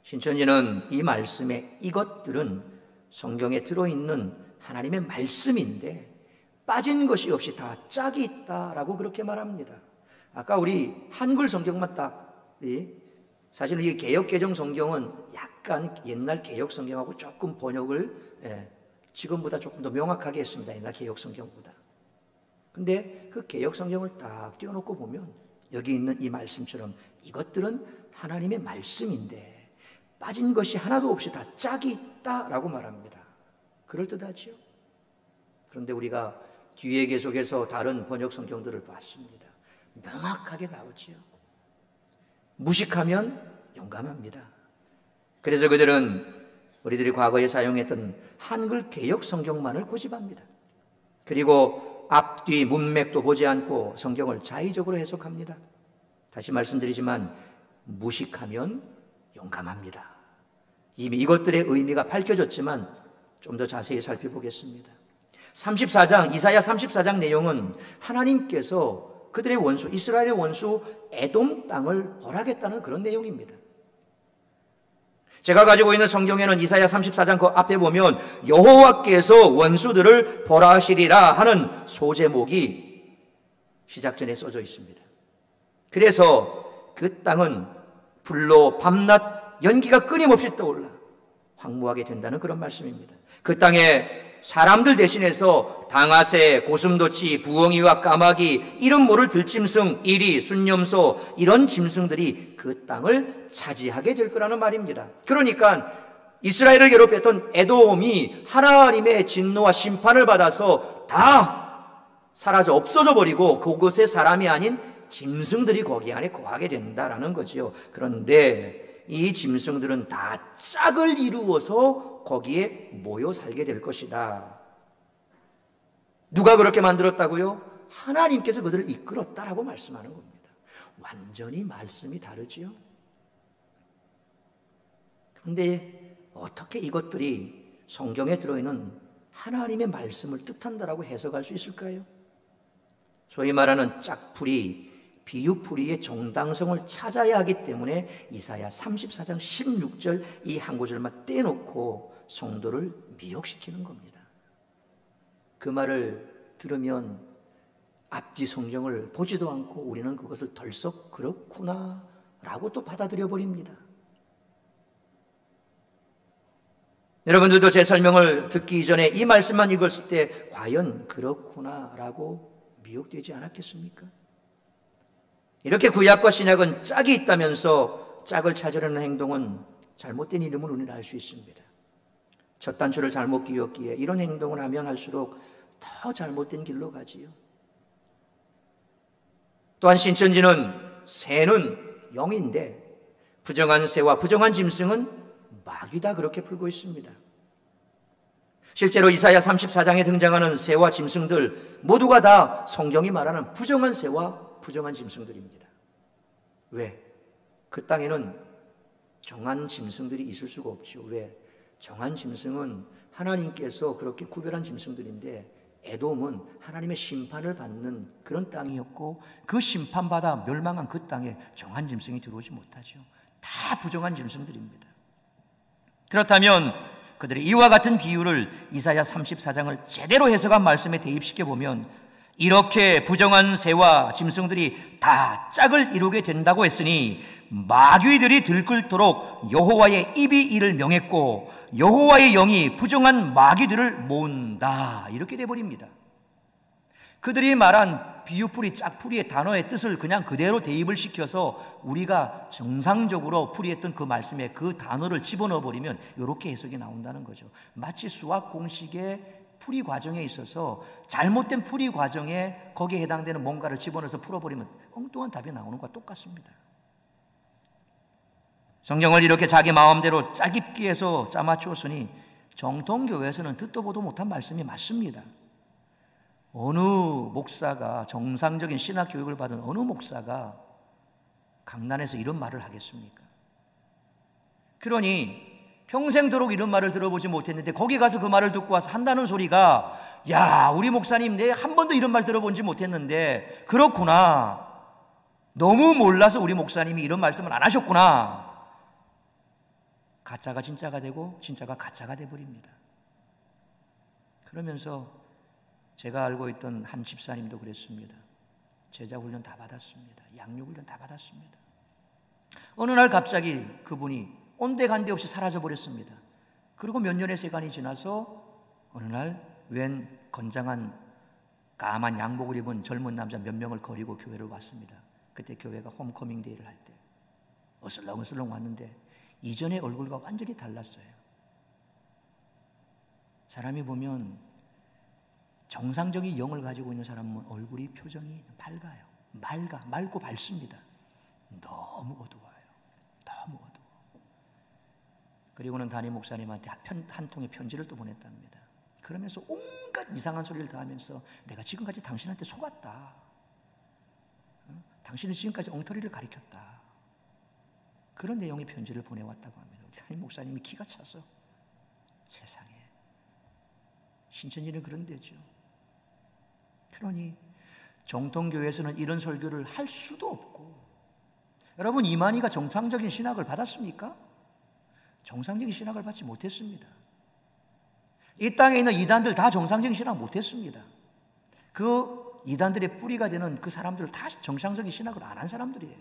신천지는 이 말씀에 이것들은 성경에 들어있는 하나님의 말씀인데 빠진 것이 없이 다 짝이 있다라고 그렇게 말합니다. 아까 우리 한글 성경만 딱, 사실은 이 개역개정 성경은 약간 옛날 개역 성경하고 조금 번역을 지금보다 조금 더 명확하게 했습니다. 옛날 개역 성경보다. 근데 그 개역 성경을 딱 띄워놓고 보면 여기 있는 이 말씀처럼 이것들은 하나님의 말씀인데 빠진 것이 하나도 없이 다 짝이 있다라고 말합니다. 그럴듯하지요? 그런데 우리가 뒤에 계속해서 다른 번역 성경들을 봤습니다. 명확하게 나오지요. 무식하면 용감합니다. 그래서 그들은 우리들이 과거에 사용했던 한글 개역 성경만을 고집합니다. 그리고 앞뒤 문맥도 보지 않고 성경을 자의적으로 해석합니다. 다시 말씀드리지만 무식하면 용감합니다. 이미 이것들의 의미가 밝혀졌지만 좀 더 자세히 살펴보겠습니다. 34장, 이사야 34장 내용은 하나님께서 그들의 원수, 이스라엘의 원수 에돔 땅을 벌하겠다는 그런 내용입니다. 제가 가지고 있는 성경에는 이사야 34장 그 앞에 보면 여호와께서 원수들을 벌하시리라 하는 소제목이 시작전에 써져 있습니다. 그래서 그 땅은 불로 밤낮 연기가 끊임없이 떠올라 황무하게 된다는 그런 말씀입니다. 그 땅에 사람들 대신해서 당아새, 고슴도치, 부엉이와 까마귀, 이름 모를 들짐승, 이리, 순념소 이런 짐승들이 그 땅을 차지하게 될 거라는 말입니다. 그러니까 이스라엘을 괴롭혔던 에돔이 하나님의 진노와 심판을 받아서 다 사라져 없어져 버리고 그곳에 사람이 아닌 짐승들이 거기 안에 거하게 된다라는 거지요. 그런데 이 짐승들은 다 짝을 이루어서 거기에 모여 살게 될 것이다. 누가 그렇게 만들었다고요? 하나님께서 그들을 이끌었다라고 말씀하는 겁니다. 완전히 말씀이 다르지요. 그런데 어떻게 이것들이 성경에 들어있는 하나님의 말씀을 뜻한다라고 해석할 수 있을까요? 소위 말하는 짝풀이, 비유풀이의 정당성을 찾아야 하기 때문에 이사야 34장 16절 이 한 구절만 떼놓고 성도를 미혹시키는 겁니다. 그 말을 들으면 앞뒤 성경을 보지도 않고 우리는 그것을 덜썩 그렇구나 라고 또 받아들여 버립니다. 여러분들도 제 설명을 듣기 이전에 이 말씀만 읽었을 때 과연 그렇구나 라고 미혹되지 않았겠습니까? 이렇게 구약과 신약은 짝이 있다면서 짝을 찾으려는 행동은 잘못된 이름을 우리는 알 수 있습니다. 첫 단추를 잘못 끼웠기에 이런 행동을 하면 할수록 더 잘못된 길로 가지요. 또한 신천지는 새는 영인데 부정한 새와 부정한 짐승은 마귀다 그렇게 풀고 있습니다. 실제로 이사야 34장에 등장하는 새와 짐승들 모두가 다 성경이 말하는 부정한 새와 부정한 짐승들입니다. 왜? 그 땅에는 정한 짐승들이 있을 수가 없죠. 왜? 정한 짐승은 하나님께서 그렇게 구별한 짐승들인데 에돔은 하나님의 심판을 받는 그런 땅이었고 그 심판받아 멸망한 그 땅에 정한 짐승이 들어오지 못하죠. 다 부정한 짐승들입니다. 그렇다면 그들이 이와 같은 비유를 이사야 34장을 제대로 해석한 말씀에 대입시켜 보면 이렇게 부정한 새와 짐승들이 다 짝을 이루게 된다고 했으니 마귀들이 들끓도록 여호와의 입이 이를 명했고 여호와의 영이 부정한 마귀들을 모은다 이렇게 돼버립니다. 그들이 말한 비유풀이 짝풀이의 단어의 뜻을 그냥 그대로 대입을 시켜서 우리가 정상적으로 풀이했던 그 말씀에 그 단어를 집어넣어 버리면 이렇게 해석이 나온다는 거죠. 마치 수학 공식의 풀이 과정에 있어서 잘못된 풀이 과정에 거기에 해당되는 뭔가를 집어넣어서 풀어버리면 엉뚱한 답이 나오는 것과 똑같습니다. 성경을 이렇게 자기 마음대로 짜깁기 해서 짜맞추었으니 정통교회에서는 듣도 보도 못한 말씀이 맞습니다. 어느 목사가, 정상적인 신학교육을 받은 어느 목사가 강단에서 이런 말을 하겠습니까? 그러니 평생도록 이런 말을 들어보지 못했는데 거기 가서 그 말을 듣고 와서 한다는 소리가, 야, 우리 목사님 내 한 번도 이런 말 들어본지 못했는데 그렇구나, 너무 몰라서 우리 목사님이 이런 말씀을 안 하셨구나. 가짜가 진짜가 되고 진짜가 가짜가 돼버립니다. 그러면서 제가 알고 있던 한 집사님도 그랬습니다. 제자 훈련 다 받았습니다. 양육 훈련 다 받았습니다. 어느 날 갑자기 그분이 온데간데 없이 사라져 버렸습니다. 그리고 몇 년의 세간이 지나서 어느 날 웬 건장한 까만 양복을 입은 젊은 남자 몇 명을 거리고 교회를 왔습니다. 그때 교회가 홈커밍 데이를 할 때 어슬렁어슬렁 왔는데 이전의 얼굴과 완전히 달랐어요. 사람이 보면 정상적인 영을 가지고 있는 사람은 얼굴이 표정이 밝아요. 맑고 밝습니다. 너무 어두워요. 너무 어두워. 그리고는 담임 목사님한테 한 통의 편지를 또 보냈답니다. 그러면서 온갖 이상한 소리를 다 하면서 내가 지금까지 당신한테 속았다. 당신은 지금까지 엉터리를 가리켰다. 그런 내용의 편지를 보내왔다고 합니다. 담임 목사님이 기가 차서, 세상에 신천지는 그런 데죠. 그러니 정통교회에서는 이런 설교를 할 수도 없고, 여러분 이만희가 정상적인 신학을 받았습니까? 정상적인 신학을 받지 못했습니다. 이 땅에 있는 이단들 다 정상적인 신학 못했습니다. 그 이단들의 뿌리가 되는 그 사람들 다 정상적인 신학을 안 한 사람들이에요.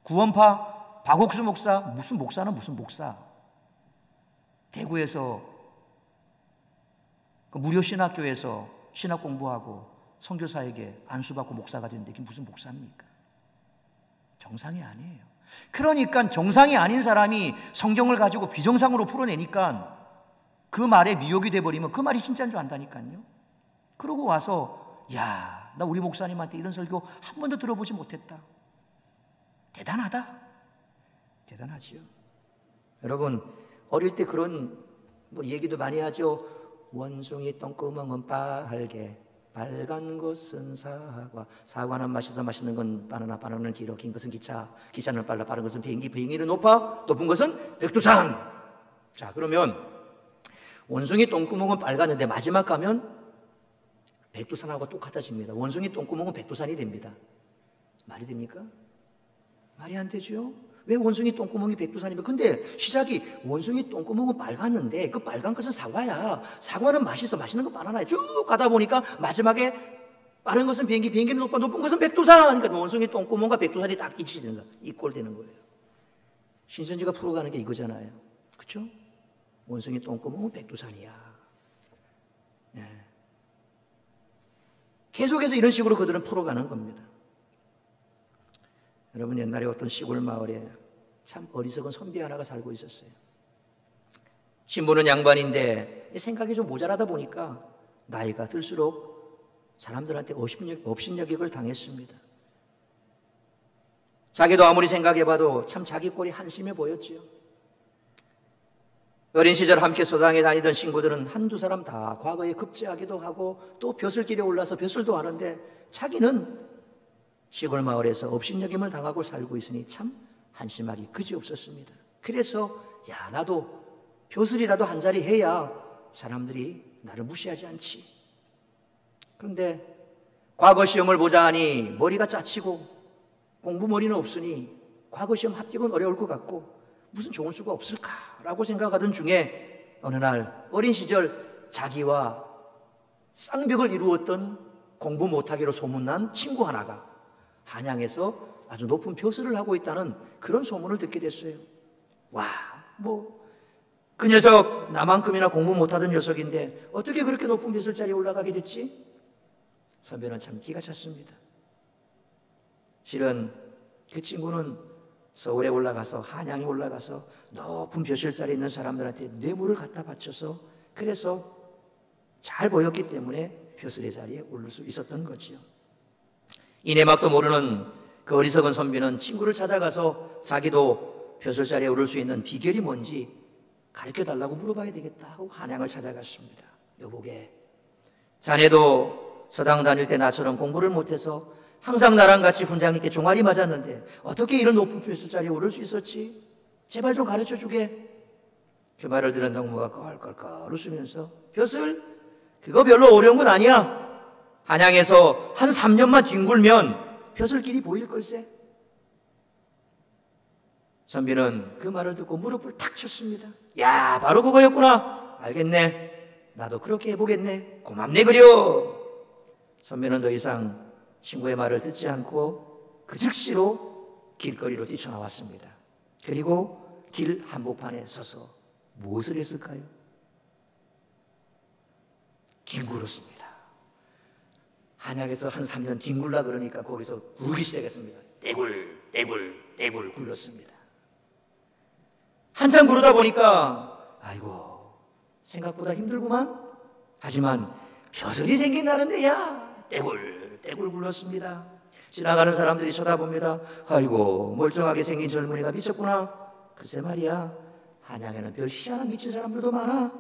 구원파 박옥수 목사, 무슨 목사는 무슨 목사, 대구에서 그 무료 신학교에서 신학 공부하고 선교사에게 안수받고 목사가 됐는데 그게 무슨 목사입니까? 정상이 아니에요. 그러니까 정상이 아닌 사람이 성경을 가지고 비정상으로 풀어내니까 그 말에 미혹이 돼버리면 그 말이 진짜인 줄 안다니까요. 그러고 와서, 야, 나 우리 목사님한테 이런 설교 한 번도 들어보지 못했다. 대단하다. 대단하지요. 여러분 어릴 때 그런 얘기도 많이 하죠. 원숭이 똥구멍은 빨개, 빨간 것은 사과, 사과는 맛있어 맛있는 건 바나나, 바나나는 길어, 긴 것은 기차, 기차는 빨라, 빠른 것은 비행기, 비행기는 높아, 높은 것은 백두산. 자, 그러면 원숭이 똥구멍은 빨갛는데 마지막 가면 백두산하고 똑같아집니다. 원숭이 똥구멍은 백두산이 됩니다. 말이 됩니까? 말이 안 되죠. 왜 원숭이 똥구멍이 백두산입니까? 근데 시작이 원숭이 똥구멍은 빨갛는데 그 빨간 것은 사과야. 사과는 맛있어 맛있는 건 바나나야. 쭉 가다 보니까 마지막에 빠른 것은 비행기, 비행기는 높아, 높은 것은 백두산. 그러니까 원숭이 똥구멍과 백두산이 딱 이치되는 거야. 이꼴 되는 거예요. 신천지가 풀어가는 게 이거잖아요. 그렇죠? 원숭이 똥구멍은 백두산이야. 네. 계속해서 이런 식으로 그들은 풀어가는 겁니다. 여러분 옛날에 어떤 시골 마을에 참 어리석은 선비 하나가 살고 있었어요. 신부는 양반인데 생각이 좀 모자라다 보니까 나이가 들수록 사람들한테 업신여김을 당했습니다. 자기도 아무리 생각해봐도 참 자기 꼴이 한심해 보였지요. 어린 시절 함께 소당에 다니던 친구들은 한두 사람 다 과거에 급제하기도 하고 또 벼슬길에 올라서 벼슬도 하는데 자기는 시골 마을에서 업신여김을 당하고 살고 있으니 참 한심하기 그지없었습니다. 그래서 야, 나도 벼슬이라도 한 자리 해야 사람들이 나를 무시하지 않지. 그런데 과거 시험을 보자 하니 머리가 짜치고 공부머리는 없으니 과거 시험 합격은 어려울 것 같고 무슨 좋은 수가 없을까라고 생각하던 중에 어느 날 어린 시절 자기와 쌍벽을 이루었던 공부 못하기로 소문난 친구 하나가 한양에서 아주 높은 벼슬을 하고 있다는 그런 소문을 듣게 됐어요. 와, 그 녀석 나만큼이나 공부 못하던 녀석인데 어떻게 그렇게 높은 벼슬 자리에 올라가게 됐지? 선배는 참 기가 찼습니다. 실은 그 친구는 서울에 올라가서 한양에 올라가서 높은 벼슬 자리에 있는 사람들한테 뇌물을 갖다 바쳐서 그래서 잘 보였기 때문에 벼슬의 자리에 오를 수 있었던 거지요. 이 내막도 모르는 그 어리석은 선비는 친구를 찾아가서 자기도 벼슬 자리에 오를 수 있는 비결이 뭔지 가르쳐달라고 물어봐야 되겠다 하고 한양을 찾아갔습니다. 여보게, 자네도 서당 다닐 때 나처럼 공부를 못해서 항상 나랑 같이 훈장님께 종아리 맞았는데 어떻게 이런 높은 벼슬 자리에 오를 수 있었지? 제발 좀 가르쳐주게. 그 말을 들은 동무가 껄껄껄 웃으면서 벼슬? 그거 별로 어려운 건 아니야. 한양에서 한 3년만 뒹굴면 벼슬길이 보일 걸세. 선비는 그 말을 듣고 무릎을 탁 쳤습니다. 야, 바로 그거였구나. 알겠네. 나도 그렇게 해보겠네. 고맙네 그려. 선비는 더 이상 친구의 말을 듣지 않고 그 즉시로 길거리로 뛰쳐나왔습니다. 그리고 길 한복판에 서서 무엇을 했을까요? 뒹굴었습니다. 한양에서 한 3년 뒹굴라 그러니까 거기서 울기 시작했습니다. 떼굴 굴렀습니다. 한참 구르다 보니까 아이고 생각보다 힘들구만. 하지만 벼슬이 생긴다는데 야 떼굴 굴렀습니다. 지나가는 사람들이 쳐다봅니다. 아이고 멀쩡하게 생긴 젊은이가 미쳤구나. 글쎄 말이야, 한양에는 별 희한한 미친 사람들도 많아.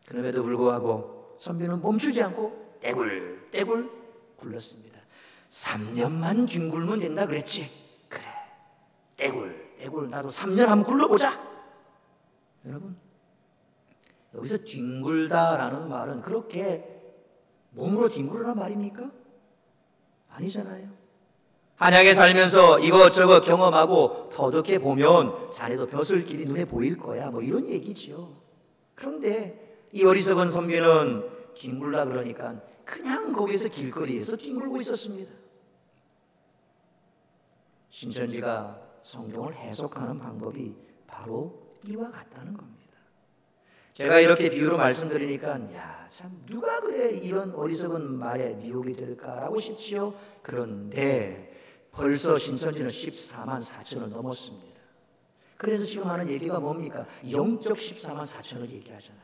그럼에도 불구하고 선비는 멈추지 않고 떼굴 굴렀습니다. 3년만 뒹굴면 된다 그랬지. 그래, 떼굴 나도 3년 한번 굴러보자. 여러분, 여기서 뒹굴다라는 말은 그렇게 몸으로 뒹굴으란 말입니까? 아니잖아요. 한양에 살면서 이것저것 경험하고 더럽게 보면 자네도 벼슬길이 눈에 보일 거야, 뭐 이런 얘기죠. 그런데 이 어리석은 선비는 뒹굴라 그러니까 그냥 거기서 길거리에서 뒹굴고 있었습니다. 신천지가 성경을 해석하는 방법이 바로 이와 같다는 겁니다. 제가 이렇게 비유로 말씀드리니까 야, 참 누가 그래 이런 어리석은 말에 미혹이 될까라고 싶지요. 그런데 벌써 신천지는 14만 4천을 넘었습니다. 그래서 지금 하는 얘기가 뭡니까? 영적 14만 4천을 얘기하잖아요.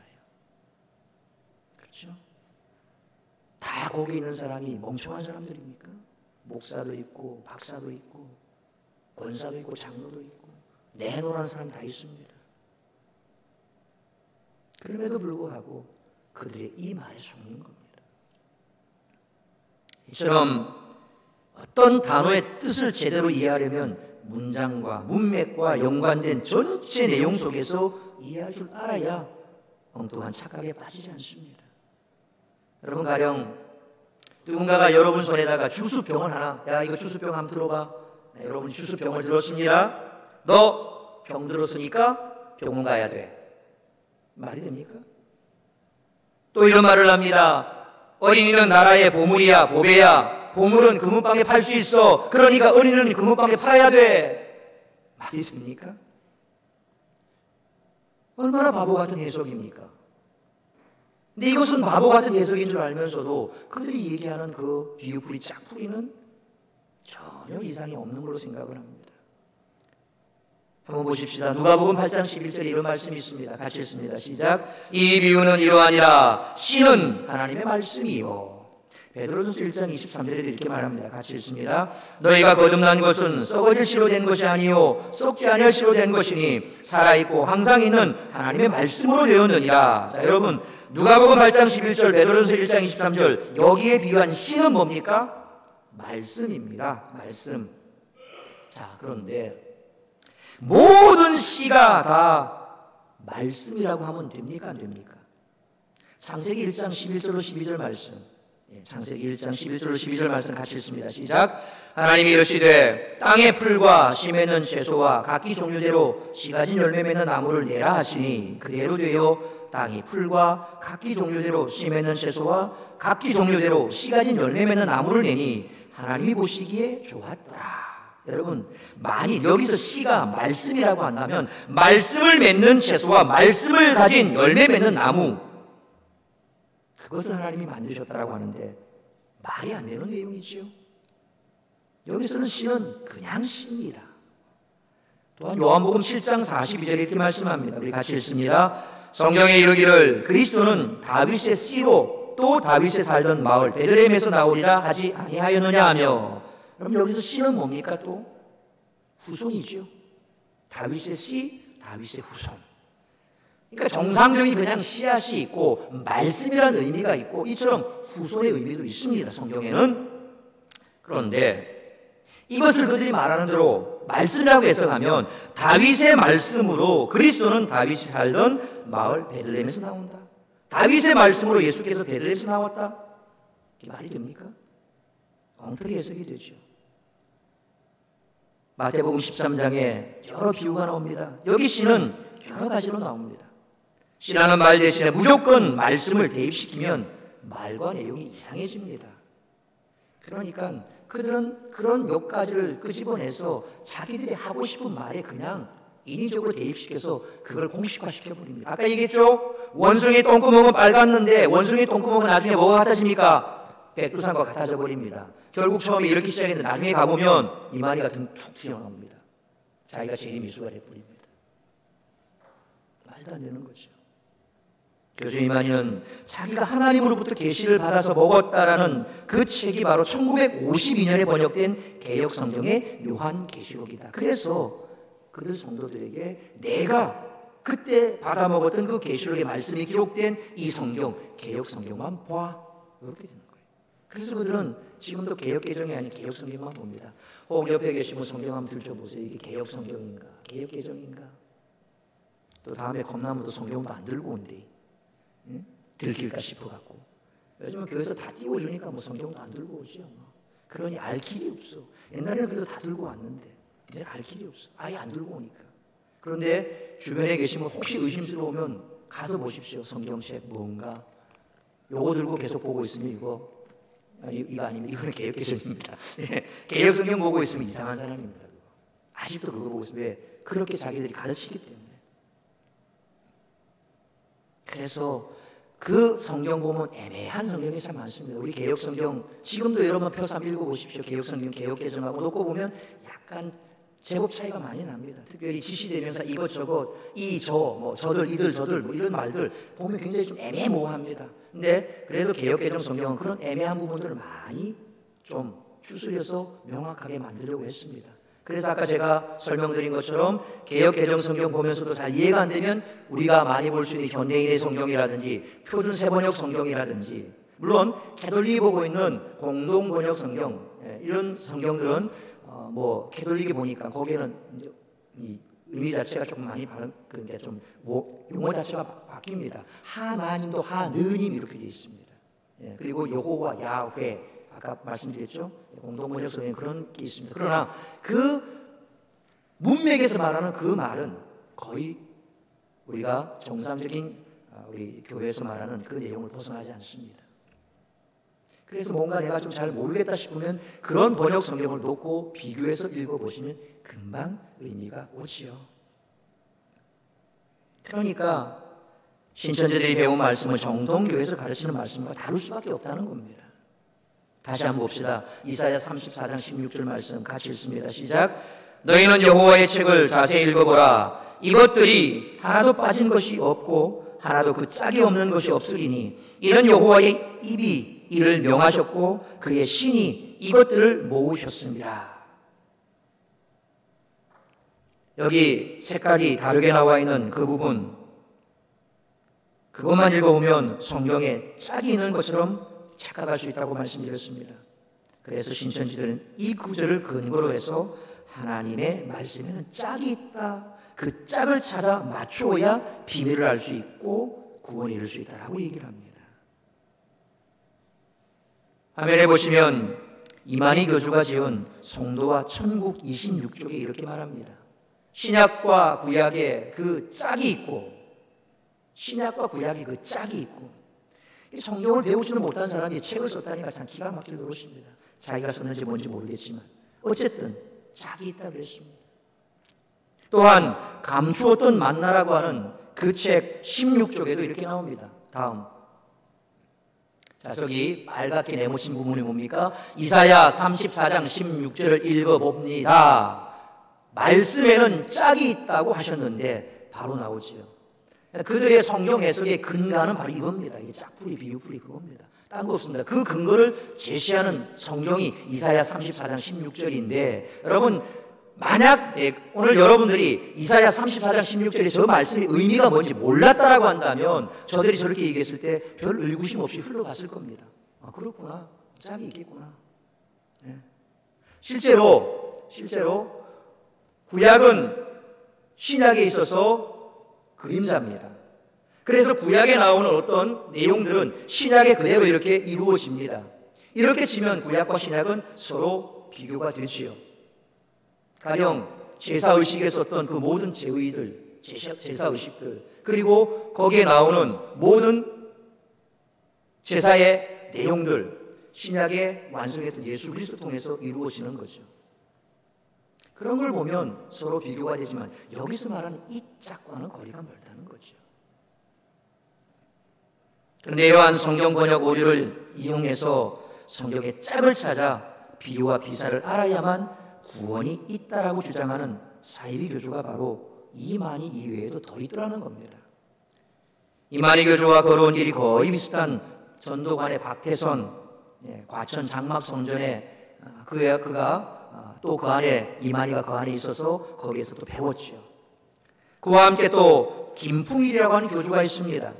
그렇죠? 다 거기 있는 사람이 멍청한 사람들입니까? 목사도 있고 박사도 있고 권사도 있고 장로도 있고 내노라는 사람 다 있습니다. 그럼에도 불구하고 그들의 이 말에 속는 겁니다. 이처럼 어떤 단어의 뜻을 제대로 이해하려면 문장과 문맥과 연관된 전체 내용 속에서 이해할 줄 알아야 엉뚱한 착각에 빠지지 않습니다. 여러분, 가령 누군가가 여러분 손에다가 주수병을 하나, 야 이거 주수병 한번 들어봐. 네, 여러분 주수병을 들었습니다. 너 병 들었으니까 병원 가야 돼. 말이 됩니까? 또 이런 말을 합니다. 어린이는 나라의 보물이야, 보배야. 보물은 금은방에 팔 수 있어. 그러니까 어린이는 금은방에 팔아야 돼. 말이 됩니까? 얼마나 바보 같은 해석입니까? 근데 이것은 바보 같은 해석인 줄 알면서도 그들이 얘기하는 그 뒤풀이 짝풀이는 전혀 이상이 없는 걸로 생각을 합니다. 한번 보십시다. 누가복음 8장 11절에 이런 말씀이 있습니다. 같이 읽습니다. 시작. 이 비유는 이러하니라. 씨는 하나님의 말씀이요. 베드로전서 1장 23절에도 이렇게 말합니다. 같이 읽습니다. 너희가 거듭난 것은 썩어질 씨로 된 것이 아니요 썩지 아니할 씨로 된 것이니 살아있고 항상 있는 하나님의 말씀으로 되었느니라. 자, 여러분, 누가복음 8장 11절, 베드로전서 1장 23절, 여기에 비유한 씨는 뭡니까? 말씀입니다. 말씀. 자, 그런데 모든 씨가 다 말씀이라고 하면 됩니까? 안 됩니까? 창세기 1장 11절로 12절 말씀. 창세기 1장 11절로 12절 말씀 같이 읽습니다. 시작. 하나님이 이르시되 땅의 풀과 씨 맺는 채소와 각기 종류대로 씨 가진 열매 맺는 나무를 내라 하시니 그대로 되어 땅이 풀과 각기 종류대로 씨 맺는 채소와 각기 종류대로 씨 가진 열매 맺는 나무를 내니 하나님이 보시기에 좋았더라. 여러분, 만일 여기서 씨가 말씀이라고 한다면 말씀을 맺는 채소와 말씀을 가진 열매 맺는 나무, 그것을 하나님이 만드셨다라고 하는데 말이 안 되는 내용이지요. 여기서는 씨는 그냥 씨입니다. 또한 요한복음 7장 42절에 이렇게 말씀합니다. 우리 같이 읽습니다. 성경에 이르기를 그리스도는 다윗의 씨로 또 다윗에 살던 마을 베들레헴에서 나오리라 하지 아니하였느냐 하며, 그럼 여기서 씨는 뭡니까? 또 후손이죠. 다윗의 씨, 다윗의 후손. 그러니까 정상적인 그냥 씨앗이 있고 말씀이라는 의미가 있고 이처럼 후손의 의미도 있습니다, 성경에는. 그런데 이것을 그들이 말하는 대로 말씀이라고 해석하면 다윗의 말씀으로 그리스도는 다윗이 살던 마을 베들레헴에서 나온다. 다윗의 말씀으로 예수께서 베들레헴에서 나왔다. 이게 말이 됩니까? 엉터리 해석이 되죠. 마태복음 13장에 여러 비유가 나옵니다. 여기 씨는 여러 가지로 나옵니다. 씨라는 말 대신에 무조건 말씀을 대입시키면 말과 내용이 이상해집니다. 그러니까 그들은 그런 몇 가지를 끄집어내서 자기들이 하고 싶은 말에 그냥 인위적으로 대입시켜서 그걸 공식화시켜버립니다. 아까 얘기했죠? 원숭이 똥구멍은 빨갛는데 원숭이 똥구멍은 나중에 뭐가 같아집니까? 백두산과 같아져 버립니다. 결국 처음에 이렇게 시작했는데 나중에 가보면 이만희가 툭 튀어나옵니다. 자기가 제일 미수가 돼버립니다. 말도 안 되는 거죠. 교주 이만희는 자기가 하나님으로부터 계시를 받아서 먹었다라는 그 책이 바로 1952년에 번역된 개역성경의 요한계시록이다. 그래서 그들 성도들에게 내가 그때 받아 먹었던 그 계시록의 말씀이 기록된 이 성경, 개역성경만 봐. 이렇게 되는 거예요. 그래서 그들은 지금도 개역개정이 아닌 개역성경만 봅니다. 혹 옆에 계시면 성경 한번 들춰보세요. 이게 개역성경인가 개역개정인가. 또 다음에 컵나무도 성경도 안 들고 온대. 들킬까 싶어갖고. 요즘은 교회에서 다 띄워주니까 뭐 성경도 안 들고 오죠. 그러니 알 길이 없어. 옛날에는 그래도 다 들고 왔는데 이제 알 길이 없어. 아예 안 들고 오니까. 그런데 주변에 계시면 혹시 의심스러우면 가서 보십시오. 성경책 뭔가. 요거 들고 계속 보고 있으면 이거 아니면 이거는 개역개정입니다. 개역성경 보고 있으면 이상한 사람입니다. 아직도 그거 보고 있으면 왜? 그렇게 자기들이 가르치기 때문에. 그래서 그 성경 보면 애매한 성경이 참 많습니다. 우리 개역성경 지금도 여러분 펴서 한번 읽어보십시오. 개역성경 개역개정하고 놓고 보면 약간 제법 차이가 많이 납니다. 특별히 지시대명사 이것저것 저들 이들 저들 뭐 이런 말들 보면 굉장히 좀 애매모호합니다. 근데 그래도 개역개정 성경은 그런 애매한 부분들을 많이 좀 추스려서 명확하게 만들려고 했습니다. 그래서 아까 제가 설명드린 것처럼 개역개정 성경 보면서도 잘 이해가 안 되면 우리가 많이 볼 수 있는 현대인의 성경이라든지 표준 세번역 성경이라든지 물론 캐톨릭이 보고 있는 공동번역 성경 이런 성경들은 뭐 캐톨릭이 보니까 거기에는 이제 이 의미 자체가 조금 많이 그러니까 좀 용어 자체가 바뀝니다. 하나님도 하느님 이렇게 되어 있습니다. 그리고 여호와 야훼 아까 말씀드렸죠. 공동번역 성경에 그런 게 있습니다. 그러나 그 문맥에서 말하는 그 말은 거의 우리가 정상적인 우리 교회에서 말하는 그 내용을 벗어나지 않습니다. 그래서 뭔가 내가 좀 잘 모르겠다 싶으면 그런 번역 성경을 놓고 비교해서 읽어보시면 금방 의미가 오지요. 그러니까 신천지들이 배운 말씀은 정통교회에서 가르치는 말씀과 다를 수밖에 없다는 겁니다. 다시 한번 봅시다. 이사야 34장 16절 말씀 같이 읽습니다. 시작. 너희는 여호와의 책을 자세히 읽어보라. 이것들이 하나도 빠진 것이 없고 하나도 그 짝이 없는 것이 없으리니 이는 여호와의 입이 이를 명하셨고 그의 신이 이것들을 모으셨습니다. 여기 색깔이 다르게 나와 있는 그 부분 그것만 읽어보면 성경에 짝이 있는 것처럼 착각할 수 있다고 말씀드렸습니다. 그래서 신천지들은 이 구절을 근거로 해서 하나님의 말씀에는 짝이 있다. 그 짝을 찾아 맞추어야 비밀을 알 수 있고 구원을 이룰 수 있다라고 얘기를 합니다. 화면에 보시면 이만희 교주가 지은 성도와 천국 26쪽에 이렇게 말합니다. 신약과 구약에 그 짝이 있고 신약과 구약에 그 짝이 있고 성경을 배우지는 못한 사람이 책을 썼다니까 참 기가 막힐 노릇입니다. 자기가 썼는지 뭔지 모르겠지만 어쨌든 짝이 있다 그랬습니다. 또한 감추었던 만나라고 하는 그 책 16쪽에도 이렇게 나옵니다. 다음 자, 저기 빨갛게 네모친 부분이 뭡니까? 이사야 34장 16절을 읽어봅니다. 말씀에는 짝이 있다고 하셨는데 바로 나오지요. 그들의 성경 해석의 근간은 바로 이겁니다. 이게 짝풀이 비유풀이 그겁니다. 딴 거 없습니다. 그 근거를 제시하는 성경이 이사야 34장 16절인데 여러분 만약 오늘 여러분들이 이사야 34장 16절에 저 말씀의 의미가 뭔지 몰랐다라고 한다면 저들이 저렇게 얘기했을 때 별 의구심 없이 흘러갔을 겁니다. 아, 그렇구나. 짝이 있겠구나. 네. 실제로 구약은 신약에 있어서 그림자입니다. 그래서 구약에 나오는 어떤 내용들은 신약에 그대로 이렇게 이루어집니다. 이렇게 치면 구약과 신약은 서로 비교가 되지요. 가령 제사의식에 썼던 그 모든 제의들, 제사의식들, 그리고 거기에 나오는 모든 제사의 내용들, 신약에 완성했던 예수 그리스도 통해서 이루어지는 거죠. 그런 걸 보면 서로 비교가 되지만 여기서 말하는 이 짝과는 거리가 멀다는 거죠. 그런데 이러한 성경 번역 오류를 이용해서 성경의 짝을 찾아 비유와 비사를 알아야만 구원이 있다라고 주장하는 사이비 교주가 바로 이만희 이외에도 더 있더라는 겁니다. 이만희 교주와 걸어온 길이 거의 비슷한 전도관의 박태선, 과천 장막 성전에 그가 또 그 안에 이만희가 그 안에 있어서 거기에서 또 배웠죠. 그와 함께 또 김풍일이라고 하는 교주가 있습니다.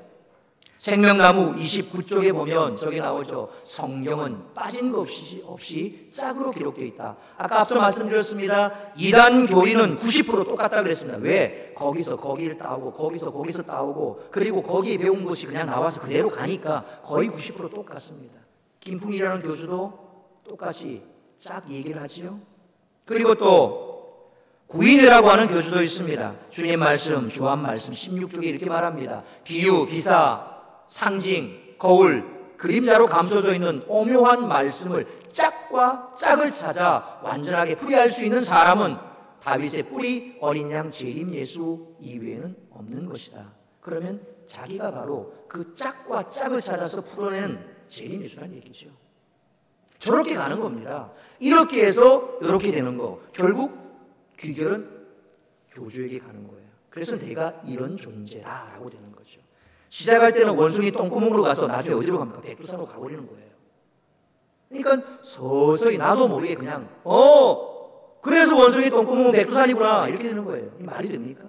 생명나무 29쪽에 보면 저기 나오죠. 성경은 빠진 것 없이 짝으로 기록되어 있다. 아까 앞서 말씀드렸습니다. 이단 교리는 90% 똑같다 그랬습니다. 왜? 거기서 거기를 따오고 거기서 따오고 그리고 거기에 배운 것이 그냥 나와서 그대로 가니까 거의 90% 똑같습니다. 김풍이라는 교수도 똑같이 짝 얘기를 하지요. 그리고 또 구인이라고 하는 교주도 있습니다. 주님 말씀, 주한 말씀 16쪽에 이렇게 말합니다. 비유, 비사, 상징, 거울, 그림자로 감춰져 있는 오묘한 말씀을 짝과 짝을 찾아 완전하게 풀이할 수 있는 사람은 다윗의 뿌리 어린 양 재림 예수 이외에는 없는 것이다. 그러면 자기가 바로 그 짝과 짝을 찾아서 풀어내는 재림 예수라는 얘기죠. 저렇게 가는 겁니다. 이렇게 해서 이렇게 되는 거. 결국 귀결은 교주에게 가는 거예요. 그래서 내가 이런 존재다라고 되는 거죠. 시작할 때는 원숭이 똥구멍으로 가서 나중에 어디로 갑니까? 백두산으로 가버리는 거예요. 그러니까 서서히 나도 모르게 그냥 그래서 원숭이 똥구멍은 백두산이구나 이렇게 되는 거예요. 이 말이 됩니까?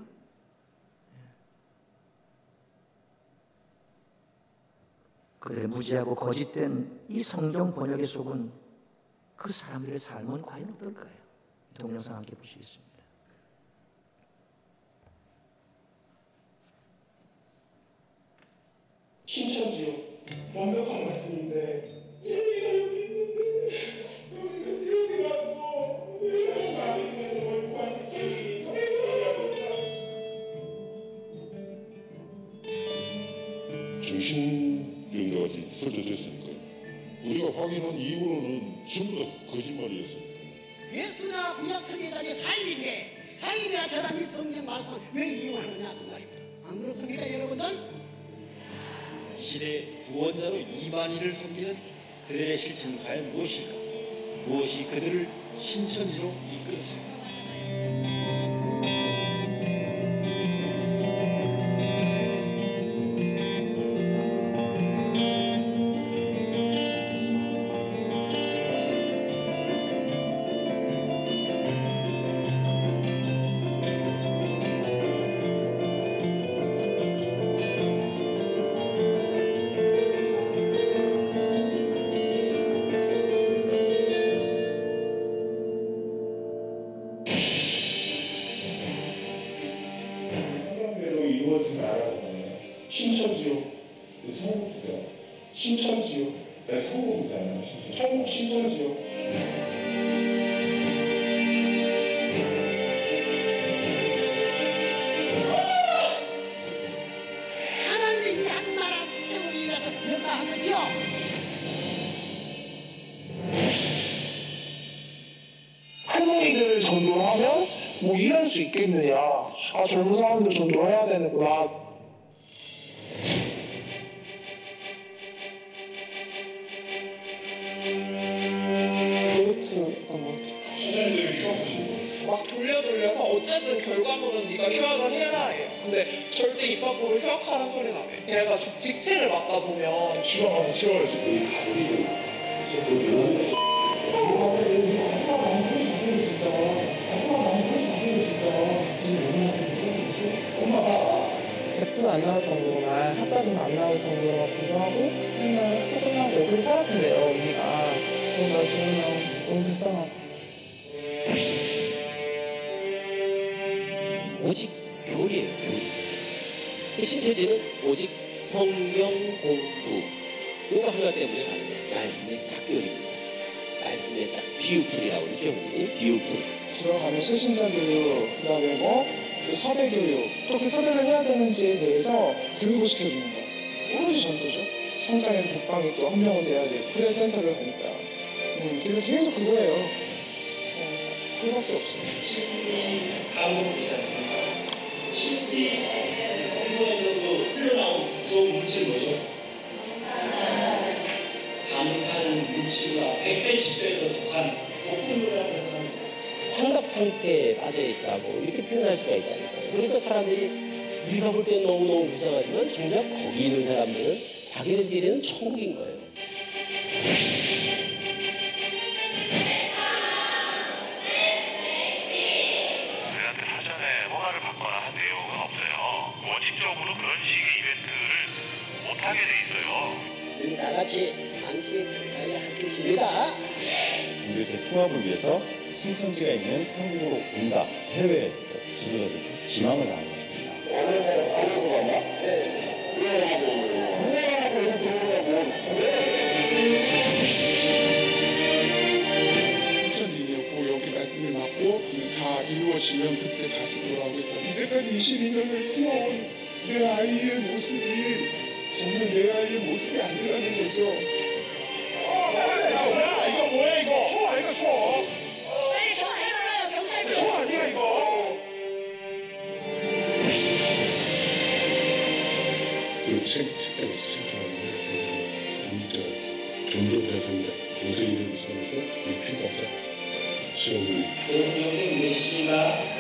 그들의 무지하고 거짓된 이 성경 번역에 속은 그 사람들의 삶은 과연 어떨까요? 동영상 함께 보시겠습니다. 신천지요. 완벽한 말씀인데 지옥이가 여기 있는데 여기가 지옥이라고 왜 나에게서 월구한 죄인이 저리 돌아가고 정신병자같이 설정됐으니까요. 우리가 확인한 이후로는 전부 다 거짓말이었습니다. 예수나 구약성경에 살인인데 살인이나 결함이 성경 말씀을 왜 이용하느냐 그 말입니다. 안 그렇습니까 여러분들? 시대 구원자로 이만희를 섬기는 그들의 실체는 과연 무엇일까? 무엇이 그들을 신천지로 이끌었을까? 신천지요. 성국이잖아. 신천지요. 성국이잖아요. 천국 신천지요. 하나님이 한 나라 최고에 가서 역사하셨지요. 할머니들 전도하면 뭐 일할 수 있겠느냐. 젊은 사람들 전도해야 되는구나. 신천지들이 휴학 하신 거예요. 막 돌려서 어쨌든 결과물은 네가 휴학을 해라 해요. 근데 절대 입 밖으로 휴학하라는 소리는 안 해. 걔가 직책을 맡다 보면 수상하고 채워야지. 대표가 안 나올 정도로만 학사도 안 나올 정도로만 공부하고 맨날 학교 끝나고 어떻게 살았던데요 언니가. 뭔가 들으면 너무 불쌍하죠. 오직 교리예요, 교리. 신천지는 오직 성경 공부 요거 하나 때문에 가는 거예요. 말씀의 짝교리입니다. 말씀의 짝 비유풀이라고 그러죠, 우리 비유풀. 들어가면 세신자 교육, 그다음에 또 서배 교육, 어떻게 서배를 해야 되는지에 대해서 교육을 시켜주는 거예요. 오로지 전도죠. 성장에서 국방이 또 한 명은 돼야 돼. 그래야 센터를 가니까. 그래서 계속 그거예요. 그거밖에 없어요. 일본에서도 흘러나온 그 물질 뭐죠? 방사능 물질과 100배, 10배에서 독한 독극물이라고 생각합니다. 환각 상태에 빠져있다고 이렇게 표현할 수가 있다니까요. 그러니까 사람들이 우리가 볼 때는 너무너무 불쌍하지만 정작 거기 있는 사람들은 자기들끼리는 천국인 거예요. 저희한테 사전에 허가를 받거나 한 내용은 없어요. 원칙적으로 그런 식의 이벤트를 못하게 돼 있어요. 우리 다 같이 당시에 할 것입니다. 종교계 통합을 위해서 신천지가 있는 한국으로 온다. 해외 지도자들 기망을 당한 것입니다. 신천지였고 여기 말씀을 받고 다 이루어지면 그때 다시 돌아오겠다. 이제까지 22년을 키워온 내 아이의 모습이 정말 내 아이의 모습이 아니라는 거죠. 야, 이거 뭐야 이거? 소 아이가 소. 빨리 경찰 불러요, 경찰. 소 아니야 이거. 그 책장에서 책장하는데 우리 전도 대상자 요새 이름이 있으니까 이 피박자 시험을 여러분 영생 되시십니까?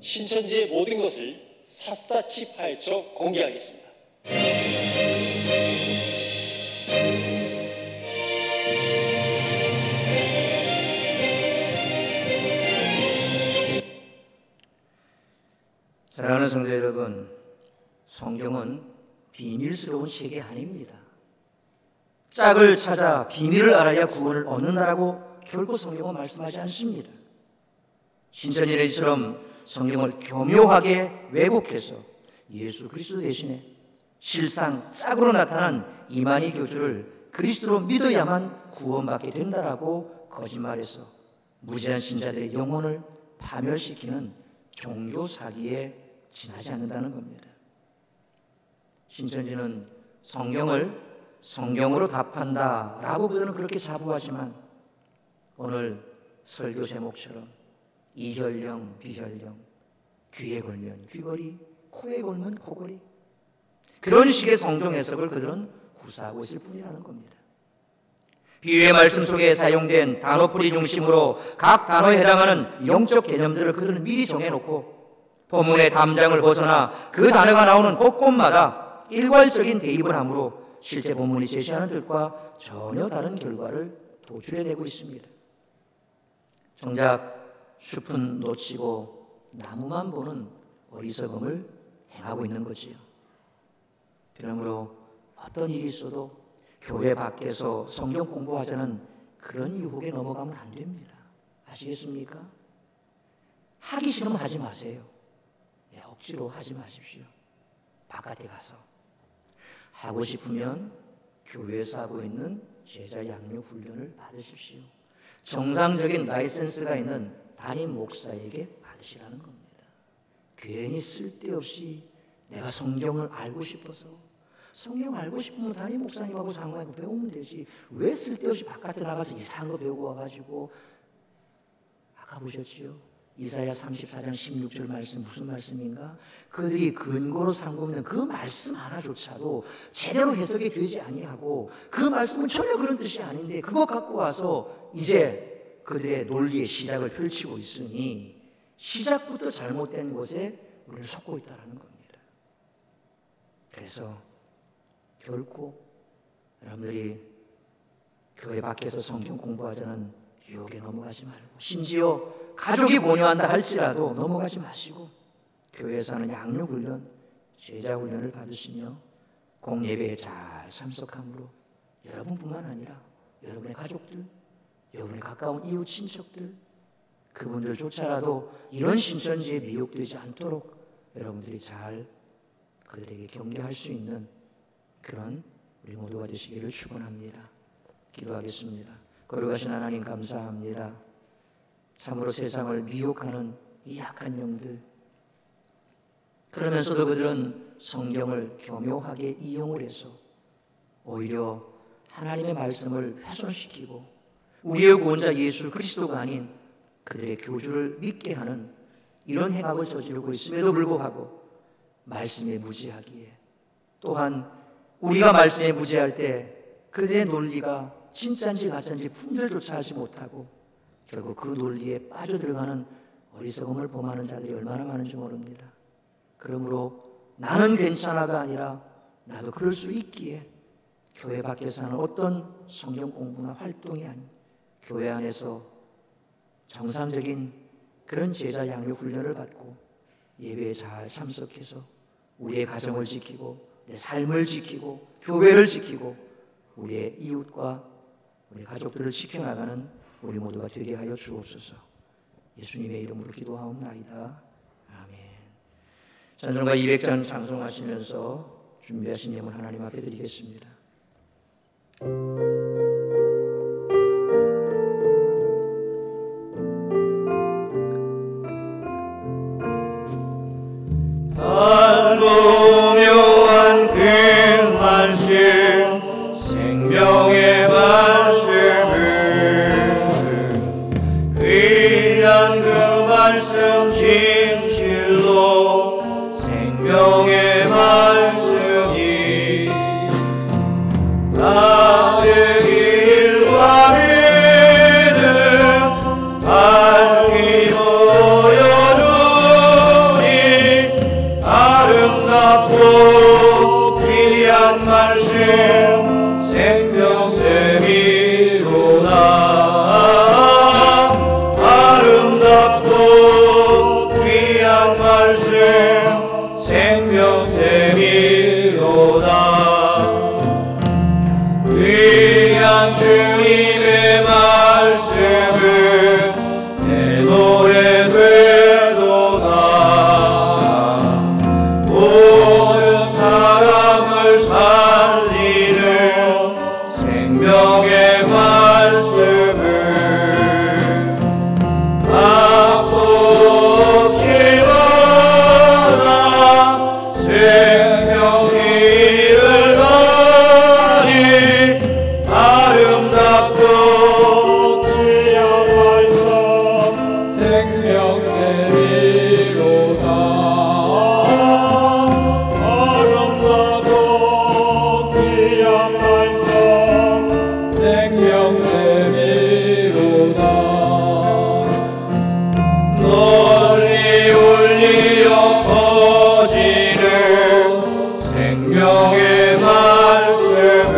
신천지의 모든 것을 샅샅이 파헤쳐 공개하겠습니다. 사랑하는 성도 여러분, 성경은 비밀스러운 책이 아닙니다. 짝을 찾아 비밀을 알아야 구원을 얻는다라고 결코 성경은 말씀하지 않습니다. 신천지는 이처럼 성경을 교묘하게 왜곡해서 예수 그리스도 대신에 실상 짝으로 나타난 이만희 교주를 그리스도로 믿어야만 구원받게 된다라고 거짓말해서 무지한 신자들의 영혼을 파멸시키는 종교 사기에 지나지 않는다는 겁니다. 신천지는 성경을 성경으로 답한다라고 그들은 그렇게 자부하지만 오늘 설교 제목처럼 이혈령, 비혈령, 귀에 걸면 귀걸이, 코에 걸면 코걸이, 그런 식의 성경 해석을 그들은 구사하고 있을 뿐이라는 겁니다. 비유의 말씀 속에 사용된 단어풀이 중심으로 각 단어에 해당하는 영적 개념들을 그들은 미리 정해놓고 본문의 담장을 벗어나 그 단어가 나오는 곳곳마다 일괄적인 대입을 함으로 실제 본문이 제시하는 뜻과 전혀 다른 결과를 도출해내고 있습니다. 정작 숲은 놓치고 나무만 보는 어리석음을 행하고 있는 거지요. 그러므로 어떤 일이 있어도 교회 밖에서 성경 공부하자는 그런 유혹에 넘어가면 안 됩니다. 아시겠습니까? 하기 싫으면 하지 마세요. 억지로 하지 마십시오. 바깥에 가서 하고 싶으면 교회에서 하고 있는 제자 양육 훈련을 받으십시오. 정상적인 라이센스가 있는 담임 목사에게 받으시라는 겁니다. 괜히 쓸데없이 내가 성경을 알고 싶어서. 성경 알고 싶으면 담임 목사님하고 상관하고 배우면 되지. 왜 쓸데없이 바깥에 나가서 이상한 거 배우고 와가지고. 아까 보셨지요? 이사야 34장 16절 말씀 무슨 말씀인가? 그들이 근거로 삼고 있는 그 말씀 하나조차도 제대로 해석이 되지 아니하고 그 말씀은 전혀 그런 뜻이 아닌데 그거 갖고 와서 이제 그들의 논리의 시작을 펼치고 있으니 시작부터 잘못된 곳에 우리는 속고 있다는 겁니다. 그래서 결코 여러분들이 교회 밖에서 성경 공부하자는 유혹에 넘어가지 말고, 심지어 가족이 권유한다 할지라도 넘어가지 마시고 교회에서 하는 양육훈련, 제자훈련을 받으시며 공예배에 잘 참석함으로 여러분뿐만 아니라 여러분의 가족들, 여러분의 가까운 이웃 친척들, 그분들조차라도 이런 신천지에 미혹되지 않도록 여러분들이 잘 그들에게 경계할 수 있는 그런 우리 모두가 되시기를 축원합니다. 기도하겠습니다. 거룩하신 하나님 감사합니다. 참으로 세상을 미혹하는 이 약한 영들, 그러면서도 그들은 성경을 교묘하게 이용을 해서 오히려 하나님의 말씀을 훼손시키고 우리의 구원자 예수 그리스도가 아닌 그들의 교주를 믿게 하는 이런 행악을 저지르고 있음에도 불구하고 말씀에 무지하기에, 또한 우리가 말씀에 무지할 때 그들의 논리가 진짜인지 가짜인지 품절조차 하지 못하고 결국 그 논리에 빠져들어가는 어리석음을 범하는 자들이 얼마나 많은지 모릅니다. 그러므로 나는 괜찮아가 아니라 나도 그럴 수 있기에 교회 밖에서 하는 어떤 성경 공부나 활동이 아닌 교회 안에서 정상적인 그런 제자 양육 훈련을 받고 예배에 잘 참석해서 우리의 가정을 지키고 내 삶을 지키고 교회를 지키고 우리의 이웃과 우리 가족들을 지켜나가는 우리 모두가 되게 하여 주옵소서. 예수님의 이름으로 기도하옵나이다. 아멘. 찬송가 200장 찬송하시면서 준비하신 예물 하나님 앞에 드리겠습니다. 달로 묘한 그 말씀, 생명의 말씀을, 귀한 그 말씀 진실로 생명의 말씀이 나의 길과 믿음 밝히 보여주니 아름답고 귀한 말씀 생명샘이로다. 아름답고 귀한 말씀 생명샘이로다. 귀한 주님의 말씀은 내 노래 되도다. 모든 사람을 살리는 생명의 말씀을 앞도치마다 생명길을 가니 아름답고 귀한 말씀 생명샘이로다. 아름답고 귀한 말씀 생명샘이로다. 널리 울리어 퍼지는 생명의 말씀을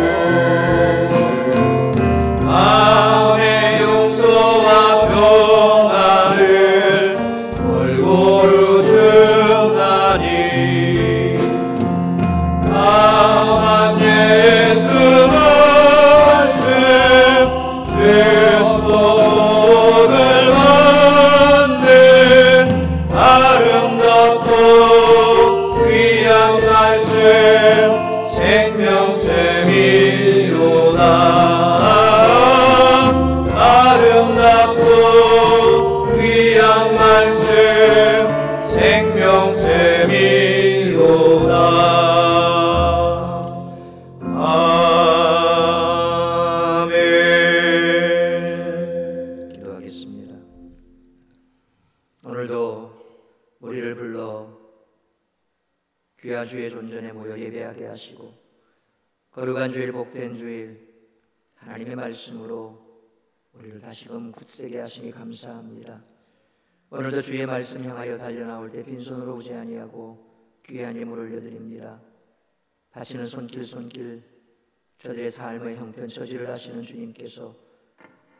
마음의 용서와 평안을 골고루 주나니 강한 예수 말씀 득도를 받는 아름답고 귀한 말씀 생명샘이로다. 아름답고 귀한 말씀 생명샘이로다. 아멘. 기도하겠습니다. 오늘도 우리를 불러 귀한 주의 존전에 모여 예배하게 하시고 거룩한 주일, 복된 주일, 하나님의 말씀으로 우리를 다시금 굳세게 하시니 감사합니다. 오늘도 주의 말씀 향하여 달려나올 때 빈손으로 오지 아니하고 귀한 예물 올려드립니다. 바치는 손길 저들의 삶의 형편 저지를 하시는 주님께서